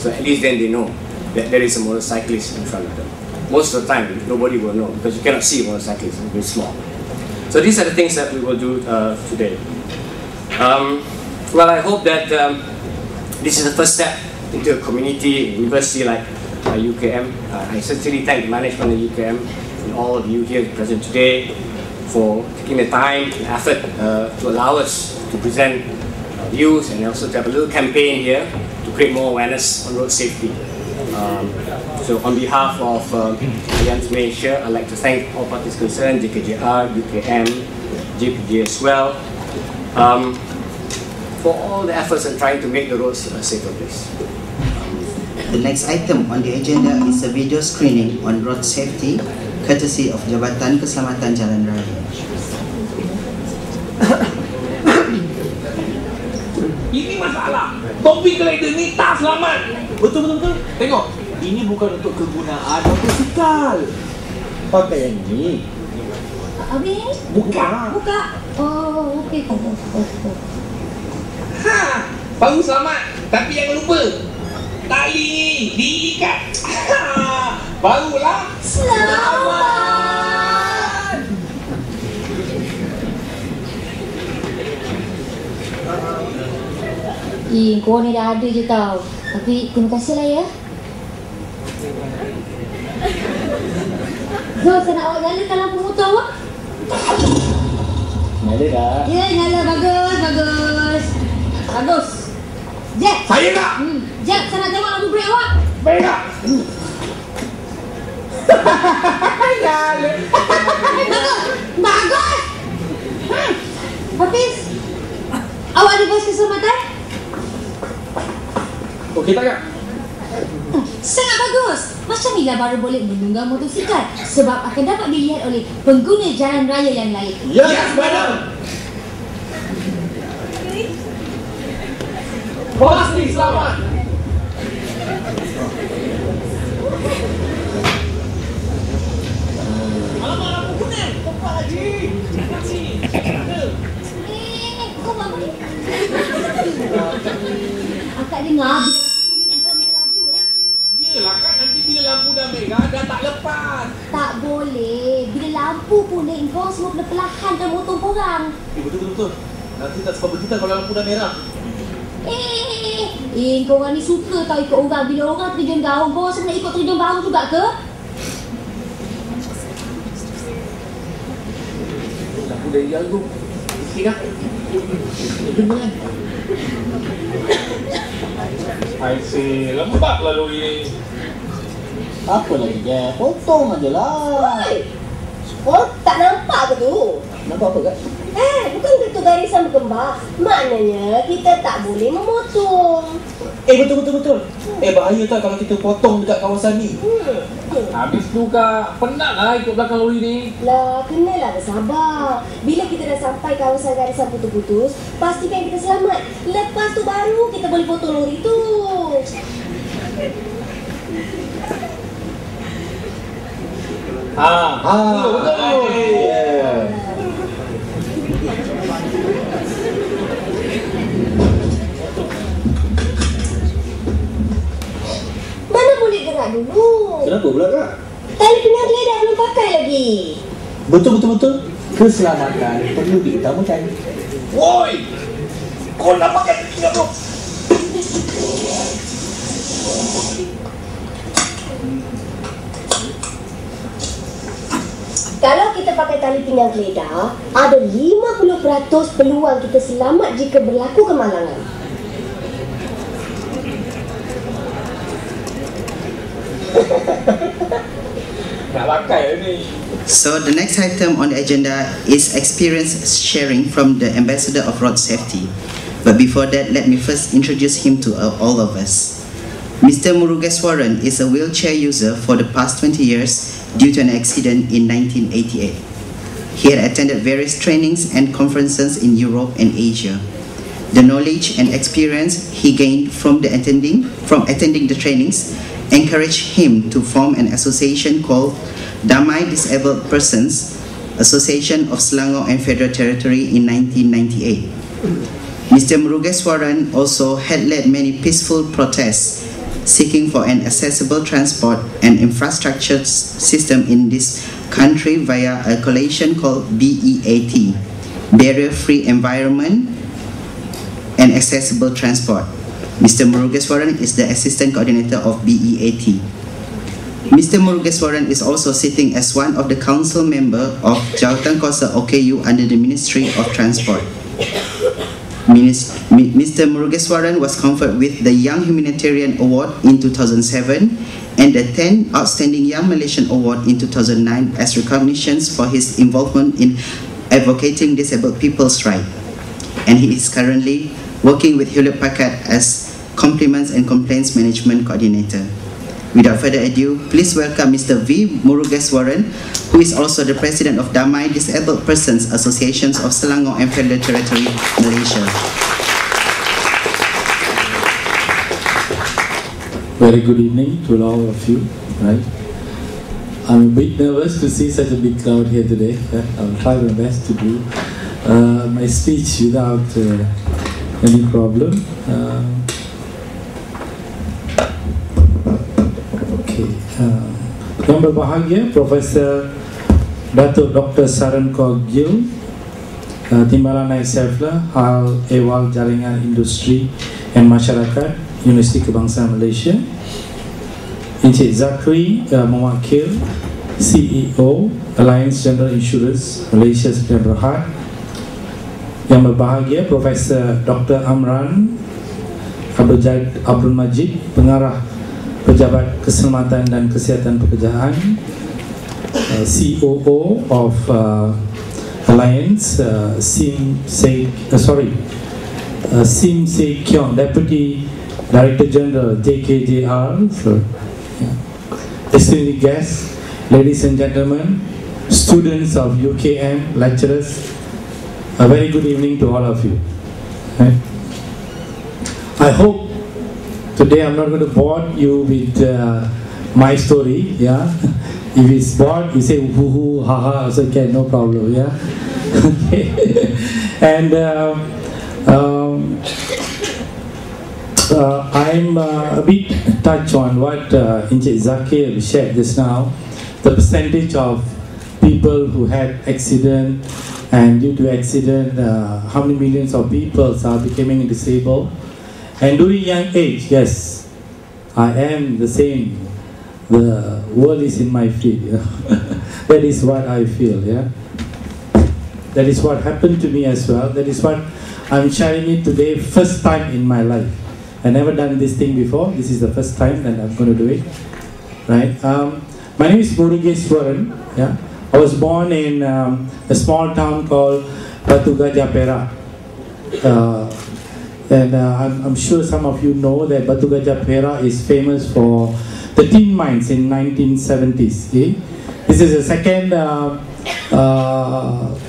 So at least then they know that there is a motorcyclist in front of them. Most of the time, nobody will know because you cannot see a motorcyclist, it's very small. So these are the things that we will do today. Well, I hope that this is the first step into a community, a university like UKM. I sincerely thank the management of UKM and all of you here present today for taking the time and effort to allow us to present views and also to have a little campaign here to create more awareness on road safety. So on behalf of ALLIANZ Malaysia, I'd like to thank all parties concerned, JKJR, UKM, JPG as well, for all the efforts in trying to make the roads a safer place. The next item on the agenda is a video screening on road safety, courtesy of Jabatan Keselamatan Jalan Raya. ini masalah. Topik glider ni tak selamat. Betul. Tengok, ini bukan untuk kegunaan motosikal. Pakai yang ini. Habis? Buka. Oh, okey. Ha, baru selamat. Tapi jangan lupa, tali ni diikat. Ha, barulah selamat. Kau ni dah ada je tau. Tapi terima kasih lah ya. So, saya nak awak nyalakan lampu motor awak. Nyala dah. Ya, nyala. Bagus. Jack. Saya tak. Jack, saya nak tengok lampu brake awak. Baik tak? Nyala. Bagus. Hafiz, awak ada bas keselamatan? Okey tak kak? Sangat bagus. Macam inilah baru boleh menunggang motosikal sebab akan dapat dilihat oleh pengguna jalan raya yang lain. Yes, madam. Pasti selamat. Alamak, lampu kuning. Tempat lagi. Jangan sini. Kau buat apa ni? Akak dengar Yelah kak, nanti bila lampu dah merah dah tak lepas. tak boleh. Bila lampu kuning kau semua kena perlahankan motor korang. Betul. Nanti tak sempat berjuta kalau lampu dah merah. Korang ni suka tau ikut orang. Bila orang terjun gaung, kau rasa nak ikut terjun gaung juga ke? Lampu dah hijau tu. Sikit kak. Dengar kan? I see. Lambat lalu ini. Apa lagi dia? Potong aje lah. Oh, tak nampak ke tu? Nampak apa kak? Bukan itu garisan berkembang. Maknanya kita tak boleh memotong. Betul. Bahaya tak kalau kita potong dekat kawasan ni? Habis tu kak, penat lah ikut belakang lori ni. Lah, kenalah bersabar. Bila kita dah sampai kawasan garisan putus-putus, pastikan kita selamat. Lepas tu baru kita boleh potong lori tu. Betul. Mana boleh gerak dulu? Kenapa pula kak? Tali pinggang geledah belum pakai lagi. Betul. Keselamatan perlu diutamakan. Woi! Kau nak pakai pinggang bro? Kalau kita pakai tali pinggang geledah, ada 50% peluang kita selamat jika berlaku kemalangan. Nak pakai ni. So the next item on the agenda is experience sharing from the Ambassador of Road Safety. But before that, let me first introduce him to all of us. Mr. Murugeswaran is a wheelchair user for the past 20 years due to an accident in 1988. He had attended various trainings and conferences in Europe and Asia. The knowledge and experience he gained from attending the trainings encouraged him to form an association called Damai Disabled Persons Association of Selangor and Federal Territory in 1998. Mr. Murugeswaran also had led many peaceful protests seeking for an accessible transport and infrastructure system in this country via a coalition called BEAT, Barrier Free Environment and Accessible Transport. Mr. Murugeswaran is the Assistant Coordinator of BEAT. Mr. Murugeswaran is also sitting as one of the council member of Jawatan Kuasa OKU under the Ministry of Transport. Mr. Murugeswaran was conferred with the Young Humanitarian Award in 2007 and the 10 Outstanding Young Malaysian Award in 2009 as recognitions for his involvement in advocating disabled people's rights. And he is currently working with Hewlett Packard as Compliments and Complaints Management Coordinator. Without further ado, please welcome Mr. V. Murugeswaran, who is also the President of Damai Disabled Persons Associations of Selangor and Federal Territory, Malaysia. Very good evening to all of you. Right, I'm a bit nervous to see such a big crowd here today. I'll try my best to do my speech without any problem. Okay, yang berbahagia Profesor Datuk Dr. Saran Kogil, Timbalan Naik Sefla, Hal Ehwal Jaringan Industri dan Masyarakat Universiti Kebangsaan Malaysia, Encik Zakari, mewakil CEO ALLIANZ General Insurance Malaysia dan BERHAD. Yang berbahagia Profesor Dr. Amran Abdul Majid, Pengarah Pejabat Keselamatan dan Kesihatan Pekerjaan, COO of ALLIANZ, Sim Se Kyong, Deputy Director General, JKJR. Distinguished guests, ladies and gentlemen, students of UKM, lecturers, a very good evening to all of you. I hope today I'm not going to bore you with my story. Yeah, if it's bored, you say hoo hoo ha ha. So okay, no problem. Yeah, okay. And I'm a bit touched on what Encik Zakir shared just now. The percentage of people who had accident, and due to accident, how many millions of people are becoming disabled. And during young age, yes, I am the same. The world is in my feet. You know? That is what I feel. Yeah, that is what happened to me as well. That is what I'm sharing it today. First time in my life. I never done this thing before. This is the first time that I'm going to do it. Right. My name is Murugeswaran. Yeah. I was born in a small town called Batu Gajah, Perak. And I'm sure some of you know that Batu Gajah, Perak is famous for the tin mines in 1970s. Okay? This is the second,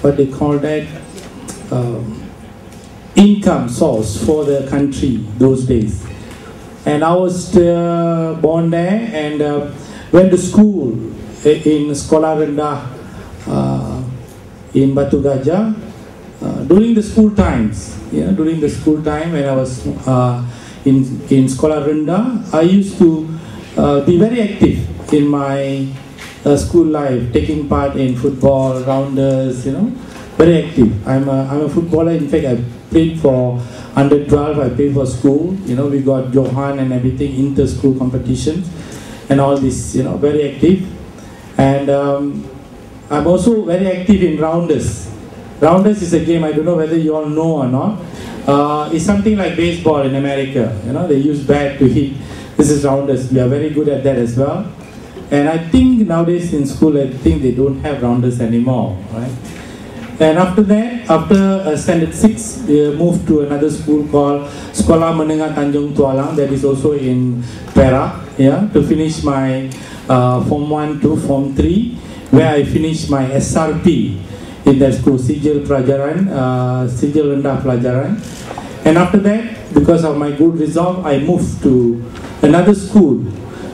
what they call that, income source for the country those days. And I was born there and went to school in Sekolah Rendah in Batu Gajah during the school times. Yeah, during the school time when I was in Sekolah Rendah, I used to be very active in my school life, taking part in football, rounders, you know, very active. I'm a footballer. In fact, I played for under 12. I played for school. You know, we got Johan and everything, inter-school competitions, and all this. You know, very active. And I'm also very active in rounders. Rounders is a game, I don't know whether you all know or not. It's something like baseball in America. You know, they use bat to hit. This is rounders. We are very good at that as well. And I think nowadays in school, I think they don't have rounders anymore, right? And after that, after standard 6, we moved to another school called Sekolah Menengah Tanjung Tualang, that is also in Perak, yeah, to finish my Form 1 to Form 3, where I finished my SRP in that school, Sijil Pelajaran, Sijil Rendah Pelajaran. And after that, because of my good result, I moved to another school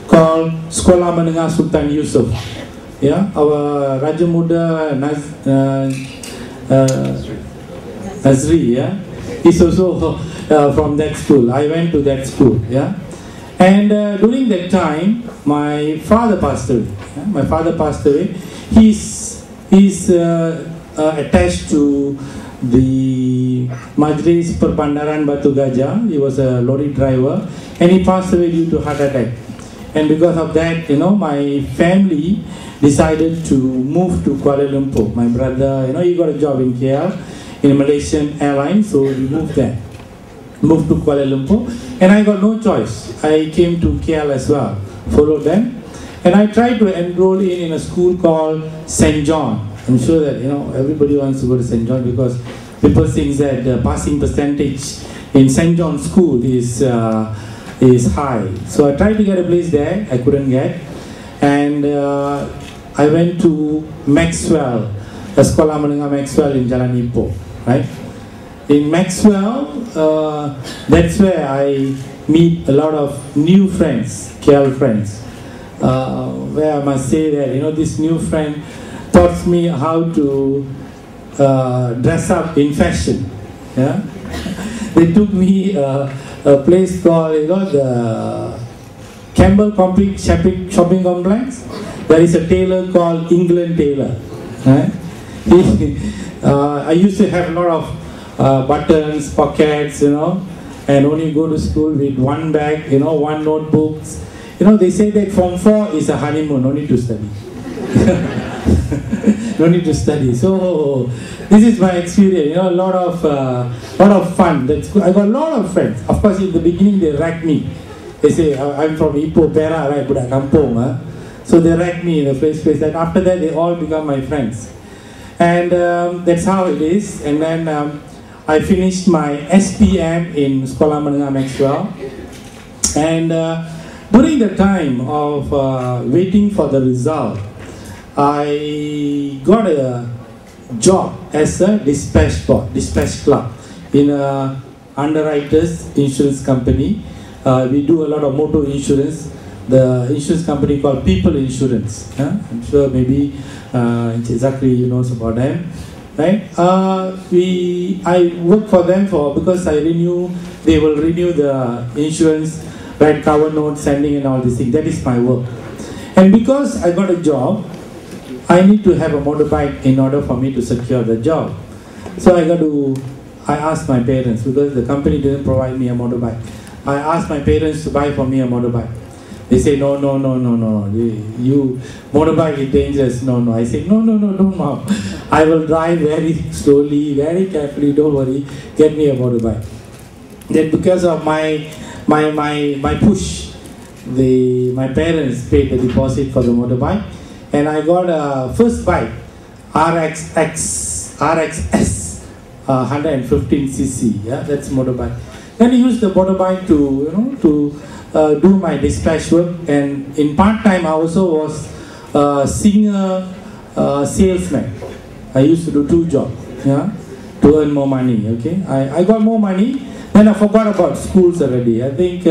called Sekolah Menengah Sultan Yusuf. Yeah, our Raja Muda Nazri, yeah, is also from that school. I went to that school, yeah. And during that time, my father passed away. Yeah? My father passed away. He's attached to the Majlis Perbandaran Batu Gajah. He was a lorry driver, and he passed away due to heart attack. And because of that, you know, my family decided to move to Kuala Lumpur. My brother, you know, he got a job in KL in a Malaysian airline, so we moved there. Moved to Kuala Lumpur, and I got no choice. I came to KL as well, followed them, and I tried to enroll in a school called St. John. I'm sure that, you know, everybody wants to go to St. John because people think that the passing percentage in St. John school is high. So I tried to get a place there, I couldn't get, and I went to Maxwell, Sekolah Menengah Maxwell in Jalan Ipoh, right? in Maxwell, that's where I meet a lot of new friends, KL friends. Where I must say that, this new friend taught me how to dress up in fashion. Yeah? They took me a place called, the Campbell shopping complex. There is a tailor called England Tailor. Right? I used to have a lot of buttons, pockets, and only go to school with one bag, one notebook. They say that Form 4 is a honeymoon, no need to study. No need to study. So this is my experience. A lot of fun. That's good. I got a lot of friends. Of course, in the beginning they ragged me. They say I'm from Ipoh, Perak, right? Budak Kampung. So they ragged me in the first place. And after that, they all become my friends. And that's how it is. And then I finished my SPM in Sekolah Menengah Maxwell. And during the time of waiting for the result, I got a job as a dispatch clerk in a underwriters insurance company. We do a lot of motor insurance. The insurance company called People Insurance. I'm sure maybe Zakaria knows about them, right? I work for them because they will renew the insurance, write cover notes, sending and all these things. That is my work. And because I got a job, I need to have a motorbike in order for me to secure the job. So I asked my parents, because the company didn't provide me a motorbike. I asked my parents to buy for me a motorbike. They say, no, you motorbike is dangerous. No. I say, no, don't mom. I will drive very slowly, very carefully, don't worry, get me a motorbike. Then because of my push, my parents paid the deposit for the motorbike, and I got a first bike, RXS 115cc. Yeah, that's motorbike. Then I used the motorbike to do my dispatch work, and in part time I also was singer, salesman. I used to do 2 jobs, yeah, to earn more money. Okay, I got more money. Then I forgot about schools already. I think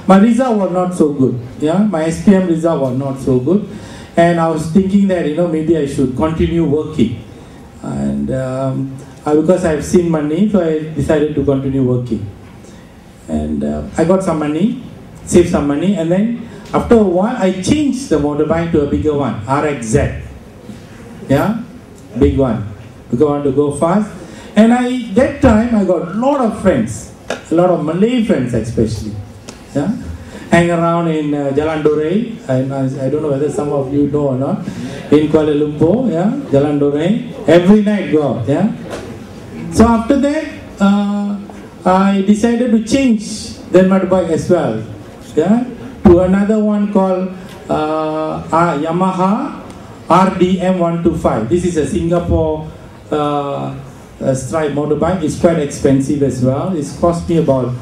my result was not so good. Yeah, my SPM result was not so good, and I was thinking that maybe I should continue working, and because I've seen money, so I decided to continue working, and I got some money, saved some money, and then after a while I changed the motorbike to a bigger one, RXZ. Yeah, big one, because I want to go fast. And that time I got a lot of friends. A lot of Malay friends especially, yeah, hang around in Jalan Durai. I don't know whether some of you know or not. In Kuala Lumpur, yeah, Jalan Durai. Every night go out, yeah. So after that, I decided to change the motorbike as well, yeah, to another one called Yamaha RDM 125. This is a Singapore Stripe motorbike. Is quite expensive as well. It's cost me about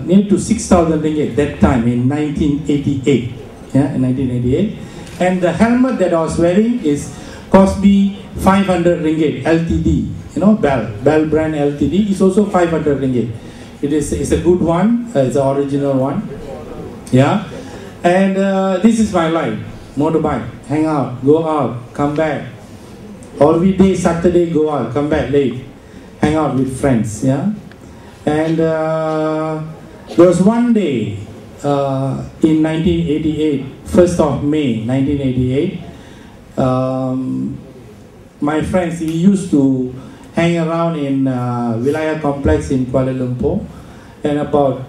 near to 6,000 ringgit that time in 1988. Yeah, in 1988. And the helmet that I was wearing cost me 500 ringgit LTD. Bell brand LTD is also 500 ringgit. It's a good one. It's an original one. Yeah, and this is my life. Motorbike, hang out, go out, come back. Every day, Saturday, go out, come back late, hang out with friends, yeah. And there was one day in 1988, 1st of May 1988, my friends, we used to hang around in Wilayah Complex in Kuala Lumpur, and about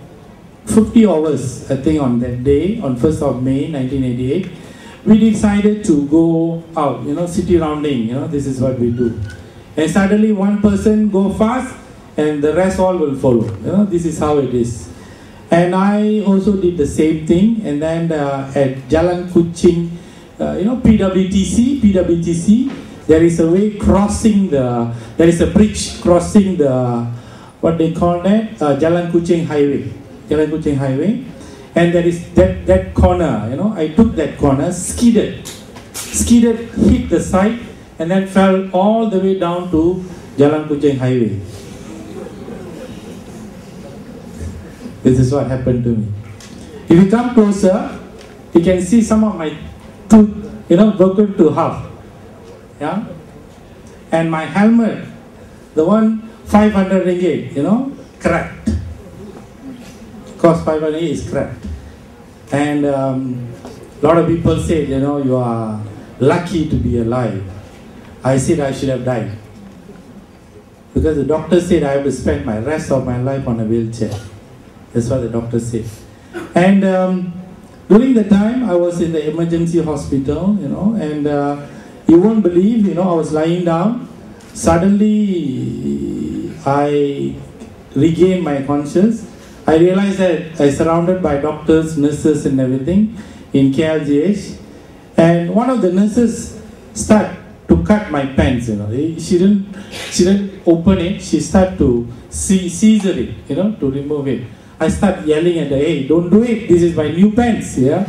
50 hours, I think, on that day, on 1st of May 1988, we decided to go out, city rounding, this is what we do. And suddenly one person go fast and the rest all will follow, this is how it is. And I also did the same thing, and then at Jalan Kuching, PWTC, there is a way crossing there is a bridge crossing what they call that, Jalan Kuching Highway. And there is that corner, I took that corner, skidded, hit the side, and then fell all the way down to Jalan Kuching Highway. This is what happened to me. If you come closer, you can see some of my tooth, broken to half. Yeah? And my helmet, the one 500 ringgit, cracked. Cost 500 ringgit is cracked. And a lot of people said, you are lucky to be alive. I said I should have died. Because the doctor said I have to spend my rest of my life on a wheelchair. That's what the doctor said. And during the time I was in the emergency hospital, and you won't believe, I was lying down. Suddenly I regained my conscience. I realized that I was surrounded by doctors, nurses and everything in KLGH. And one of the nurses started to cut my pants, She didn't open it, she started to scissor it, to remove it. I started yelling at her, hey, don't do it, this is my new pants, yeah?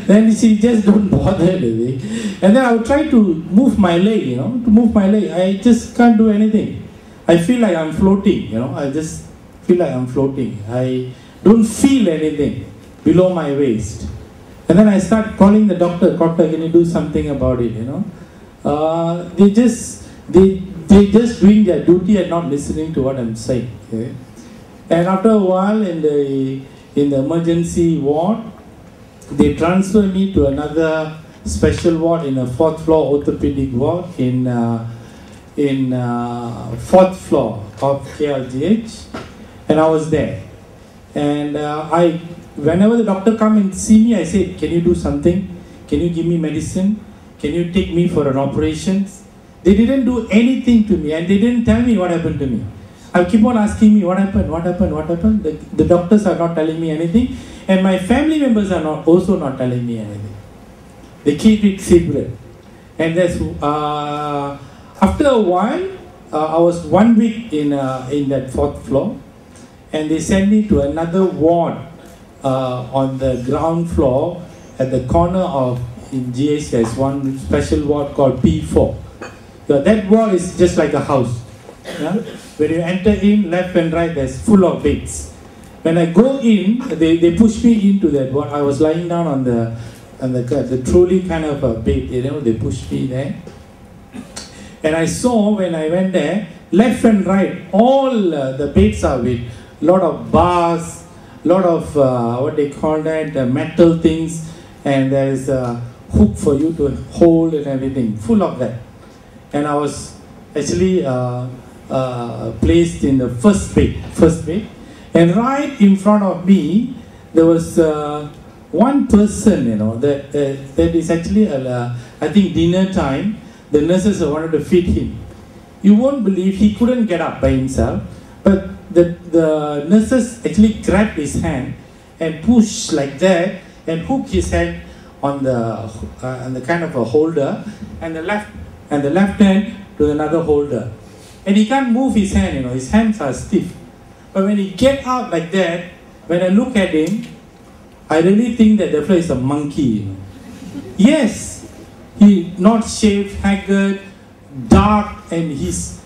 Then she just don't bother really. And then I would try to move my leg, to move my leg. I just can't do anything. I feel like I'm floating, I just feel like I'm floating. I don't feel anything below my waist. And then I start calling the doctor, can you do something about it, They just doing their duty and not listening to what I'm saying. Okay? And after a while in the emergency ward, they transferred me to another special ward in a 4th floor orthopedic ward in 4th floor of KLGH, and I was there. And whenever the doctor come and see me, I said, can you do something? Can you give me medicine? Can you take me for an operation? They didn't do anything to me, and they didn't tell me what happened to me. I keep on asking me, what happened? The doctors are not telling me anything, and my family members are also not telling me anything. They keep it secret. And that's, after a while, I was 1 week in that 4th floor, and they sent me to another ward on the ground floor at the corner of, in GH, there's one special ward called P4. That ward is just like a house. Yeah? When you enter in, left and right, there's full of beds. When I go in, they push me into that ward. I was lying down on the trolley kind of a bed, they pushed me there. And I saw when I went there, left and right, all the beds are with a lot of bars, lot of what they call that, metal things, and there is a hook for you to hold and everything, full of that. And I was actually placed in the first bed, and right in front of me there was one person, that is actually I think dinner time. The nurses wanted to feed him. You won't believe he couldn't get up by himself, but the nurses actually grabbed his hand and pushed like that and hooked his hand on the kind of a holder, and the left hand to another holder. And he can't move his hand, his hands are stiff. But when he get out like that, when I look at him, I really think that the fellow is a monkey. Yes, he not shaved, haggard, dark, and his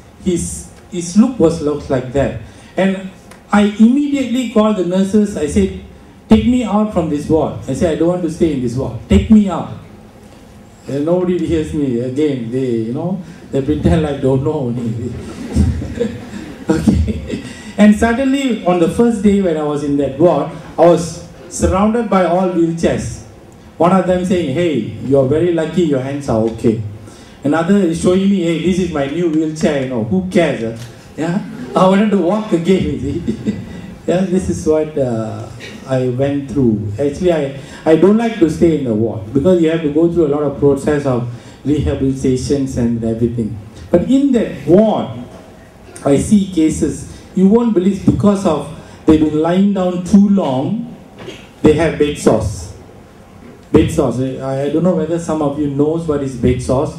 look looks like that. And I immediately called the nurses. I said, take me out from this ward. I said, I don't want to stay in this ward. Take me out. And nobody hears me. Again, they pretend like don't know me. Okay. And suddenly, on the first day when I was in that ward, I was surrounded by all wheelchairs. One of them saying, hey, you're very lucky, your hands are okay. Another is showing me, hey, this is my new wheelchair, who cares? Yeah? I wanted to walk again, you see. Yeah, this is what I went through. Actually, I don't like to stay in the ward because you have to go through a lot of process of rehabilitations and everything. But in that ward, I see cases, you won't believe, because of they've been lying down too long, they have bed sores. Bed sores. I don't know whether some of you knows what is bed sores.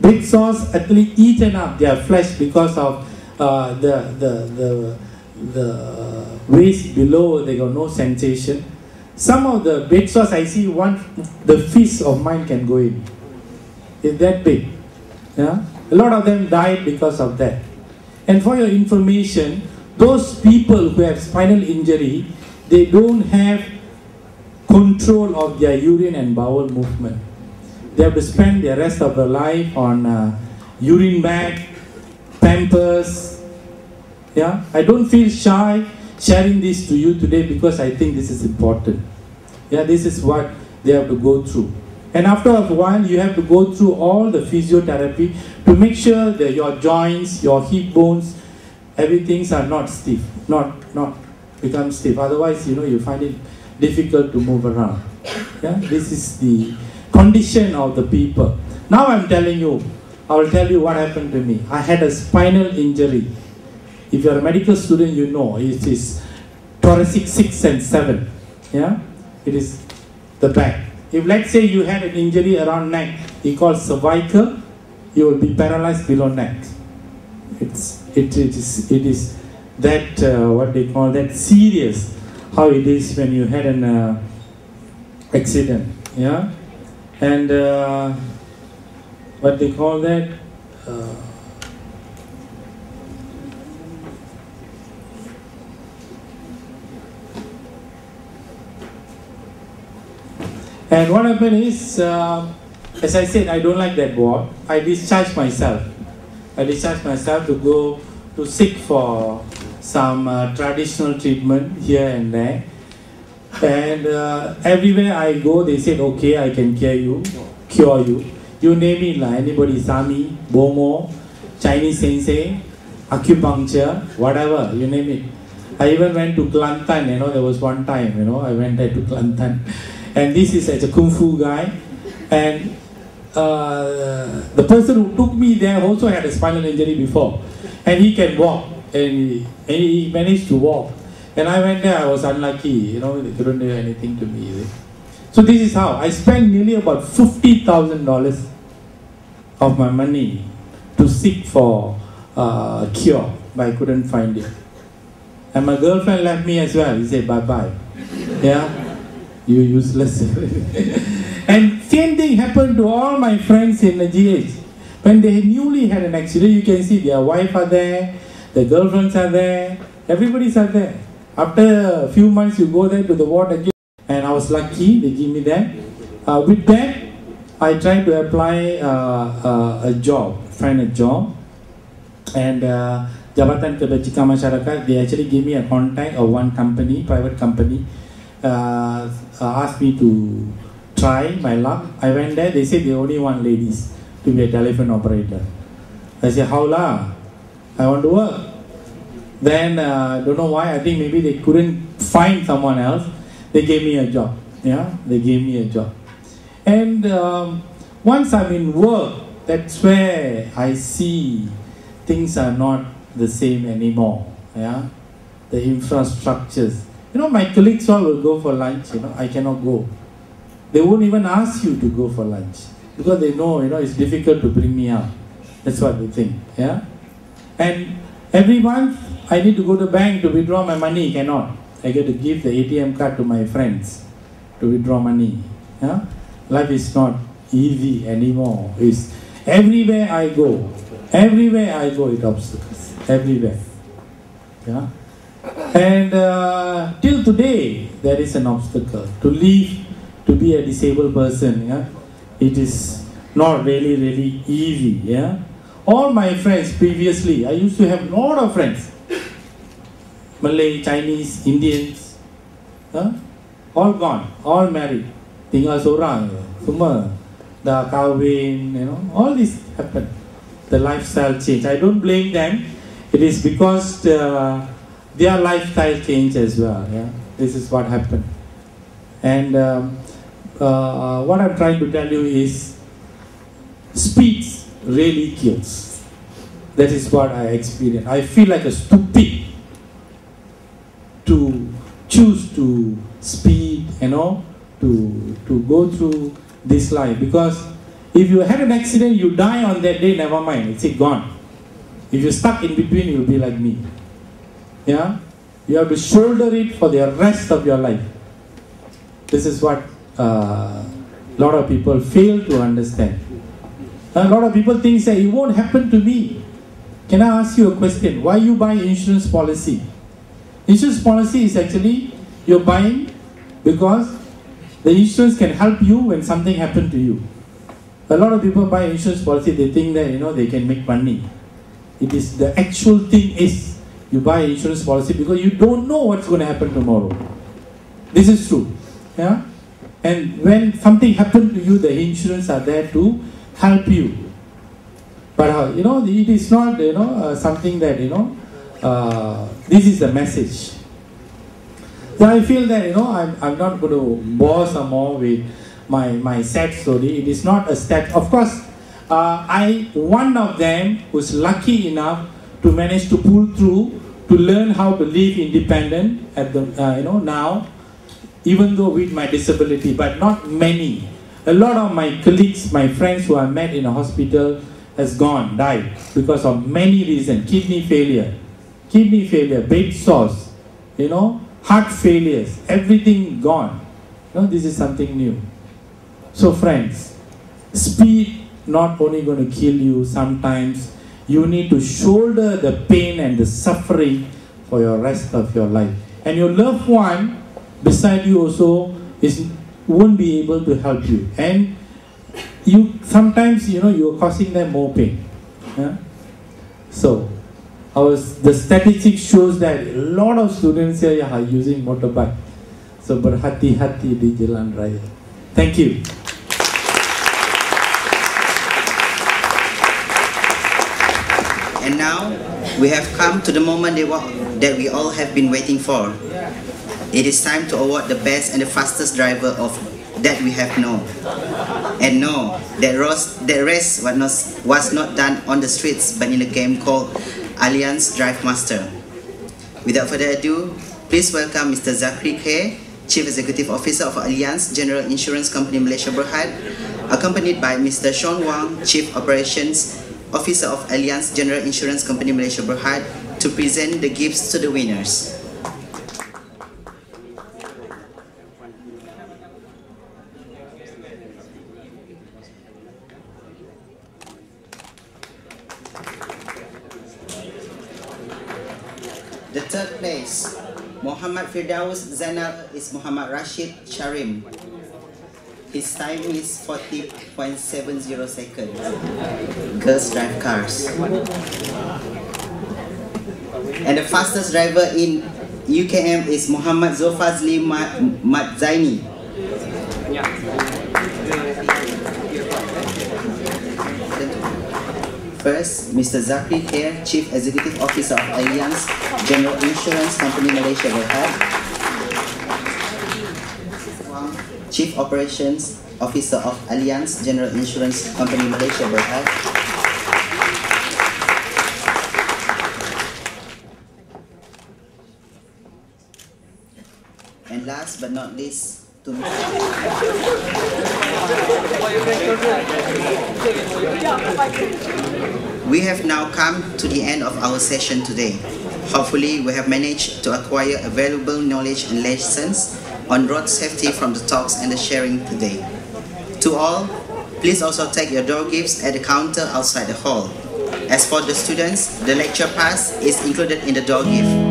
Bed sores actually eaten up their flesh because of the waist below, they got no sensation. Some of the bed sores I see, the fist of mine can go in. It's that big. Yeah? A lot of them died because of that. And for your information, those people who have spinal injury, they don't have control of their urine and bowel movement. They have to spend the rest of their life on urine bag, Pampers. Yeah, I don't feel shy sharing this to you today because I think this is important. Yeah, this is what they have to go through. And after a while, you have to go through all the physiotherapy to make sure that your joints, your hip bones, everything are not stiff, not become stiff. Otherwise, you find it difficult to move around. Yeah, this is the condition of the people. Now I'm telling you, I will tell you what happened to me. I had a spinal injury. If you're a medical student, you know it is thoracic 6 and 7. Yeah, it is the back. If let's say you had an injury around neck, you call cervical, you will be paralyzed below neck. It is that what they call that serious, how it is when you had an accident. Yeah, and what they call that. And what happened is, as I said, I don't like that ward. I discharged myself. I discharged myself to go to seek for some traditional treatment here and there. And everywhere I go, they said, okay, I can cure you. You name it, like anybody, Sami, Bomo, Chinese sensei, acupuncture, whatever, you name it. I even went to Kelantan, there was one time, I went there to Kelantan. And this is a kung fu guy, and the person who took me there also had a spinal injury before, and he can walk, and he managed to walk. And I went there, I was unlucky, they couldn't do anything to me. So this is how I spent nearly about $50,000 of my money to seek for a cure, but I couldn't find it. And my girlfriend left me as well. He said, bye-bye. Yeah. You useless. And same thing happened to all my friends in the GH. When they newly had an accident, you can see their wife are there, their girlfriends are there, everybody's are there. After a few months, you go there to the ward again. And I was lucky, they give me that. With that, I tried to apply a job, find a job. And Jabatan Kebajikan Masyarakat, they actually gave me a contact of one company, private company. Asked me to try my luck. I went there, they said they only want ladies to be a telephone operator. I said, how lah? I want to work. Then, don't know why, I think maybe they couldn't find someone else. They gave me a job. Yeah, they gave me a job. And once I'm in work, that's where I see things are not the same anymore. Yeah, the infrastructures. My colleagues all will go for lunch, I cannot go. They won't even ask you to go for lunch because they know, it's difficult to bring me out. That's what they think, yeah. And every month, I need to go to the bank to withdraw my money, cannot. I get to give the ATM card to my friends to withdraw money, yeah. Life is not easy anymore. It's everywhere I go, it obstacles, everywhere, yeah. And till today, there is an obstacle. To live, to be a disabled person, yeah, it is not really easy, yeah. All my friends previously, I used to have a lot of friends. Malay, Chinese, Indians, all gone, all married. Tinggal seorang, semua dah kahwin, all this happened. The lifestyle change. I don't blame them. It is because their lifestyle changed as well. Yeah, this is what happened. And what I'm trying to tell you is, speed really kills. That is what I experienced. I feel like a stupid to choose to speed, to go through this life. Because if you had an accident, you die on that day, never mind, it's gone. If you're stuck in between, you'll be like me. Yeah, you have to shoulder it for the rest of your life. This is what a lot of people fail to understand. A lot of people think that it won't happen to me. can I ask you a question? Why you buy insurance policy? Insurance policy is actually you're buying because the insurance can help you when something happened to you. A lot of people buy insurance policy, they think that they can make money. It is the actual thing is you buy insurance policy because you don't know what's going to happen tomorrow. This is true. Yeah? And when something happened to you, the insurance are there to help you. But it is not something that this is the message. So I feel that I'm not going to bore some more with my sad story. It is not a sad. Of course, one of them who's lucky enough to manage to pull through to learn how to live independent at the now, even though with my disability, but not many. A lot of my colleagues, my friends who I met in a hospital has died because of many reasons. Kidney failure, bed sores, heart failures, everything gone. This is something new. So friends, speed not only going to kill you, sometimes you need to shoulder the pain and the suffering for your rest of your life. And your loved one beside you also won't be able to help you. And you sometimes, you're causing them more pain. Yeah? So, the statistics shows that a lot of students here are using motorbike. So, berhati-hati di Jalan Raya. Thank you. And now, we have come to the moment that we all have been waiting for. It is time to award the best and the fastest driver that we have known. And no, that race was not done on the streets, but in a game called ALLIANZ Drive Master. Without further ado, please welcome Mr. Zakaria, Chief Executive Officer of ALLIANZ General Insurance Company Malaysia BERHAD, accompanied by Mr. Sean Wang, Chief Operations Officer of ALLIANZ General Insurance Company Malaysia BERHAD, to present the gifts to the winners. The third place, Muhammad Firdaus Zainal is Muhammad Rashid Sharim. His time is 40.70 seconds. Girls drive cars. And the fastest driver in UKM is Muhammad Zulfazli Madzaini. First, Mr. Zakaria, Chief Executive Officer of ALLIANZ General Insurance Company Malaysia BERHAD, Chief Operations Officer of ALLIANZ General Insurance Company Malaysia BERHAD, and last but not least, to we have now come to the end of our session today. Hopefully, we have managed to acquire a valuable knowledge and lessons on road safety from the talks and the sharing today. To all, please also take your door gifts at the counter outside the hall. As for the students, the lecture pass is included in the door gift.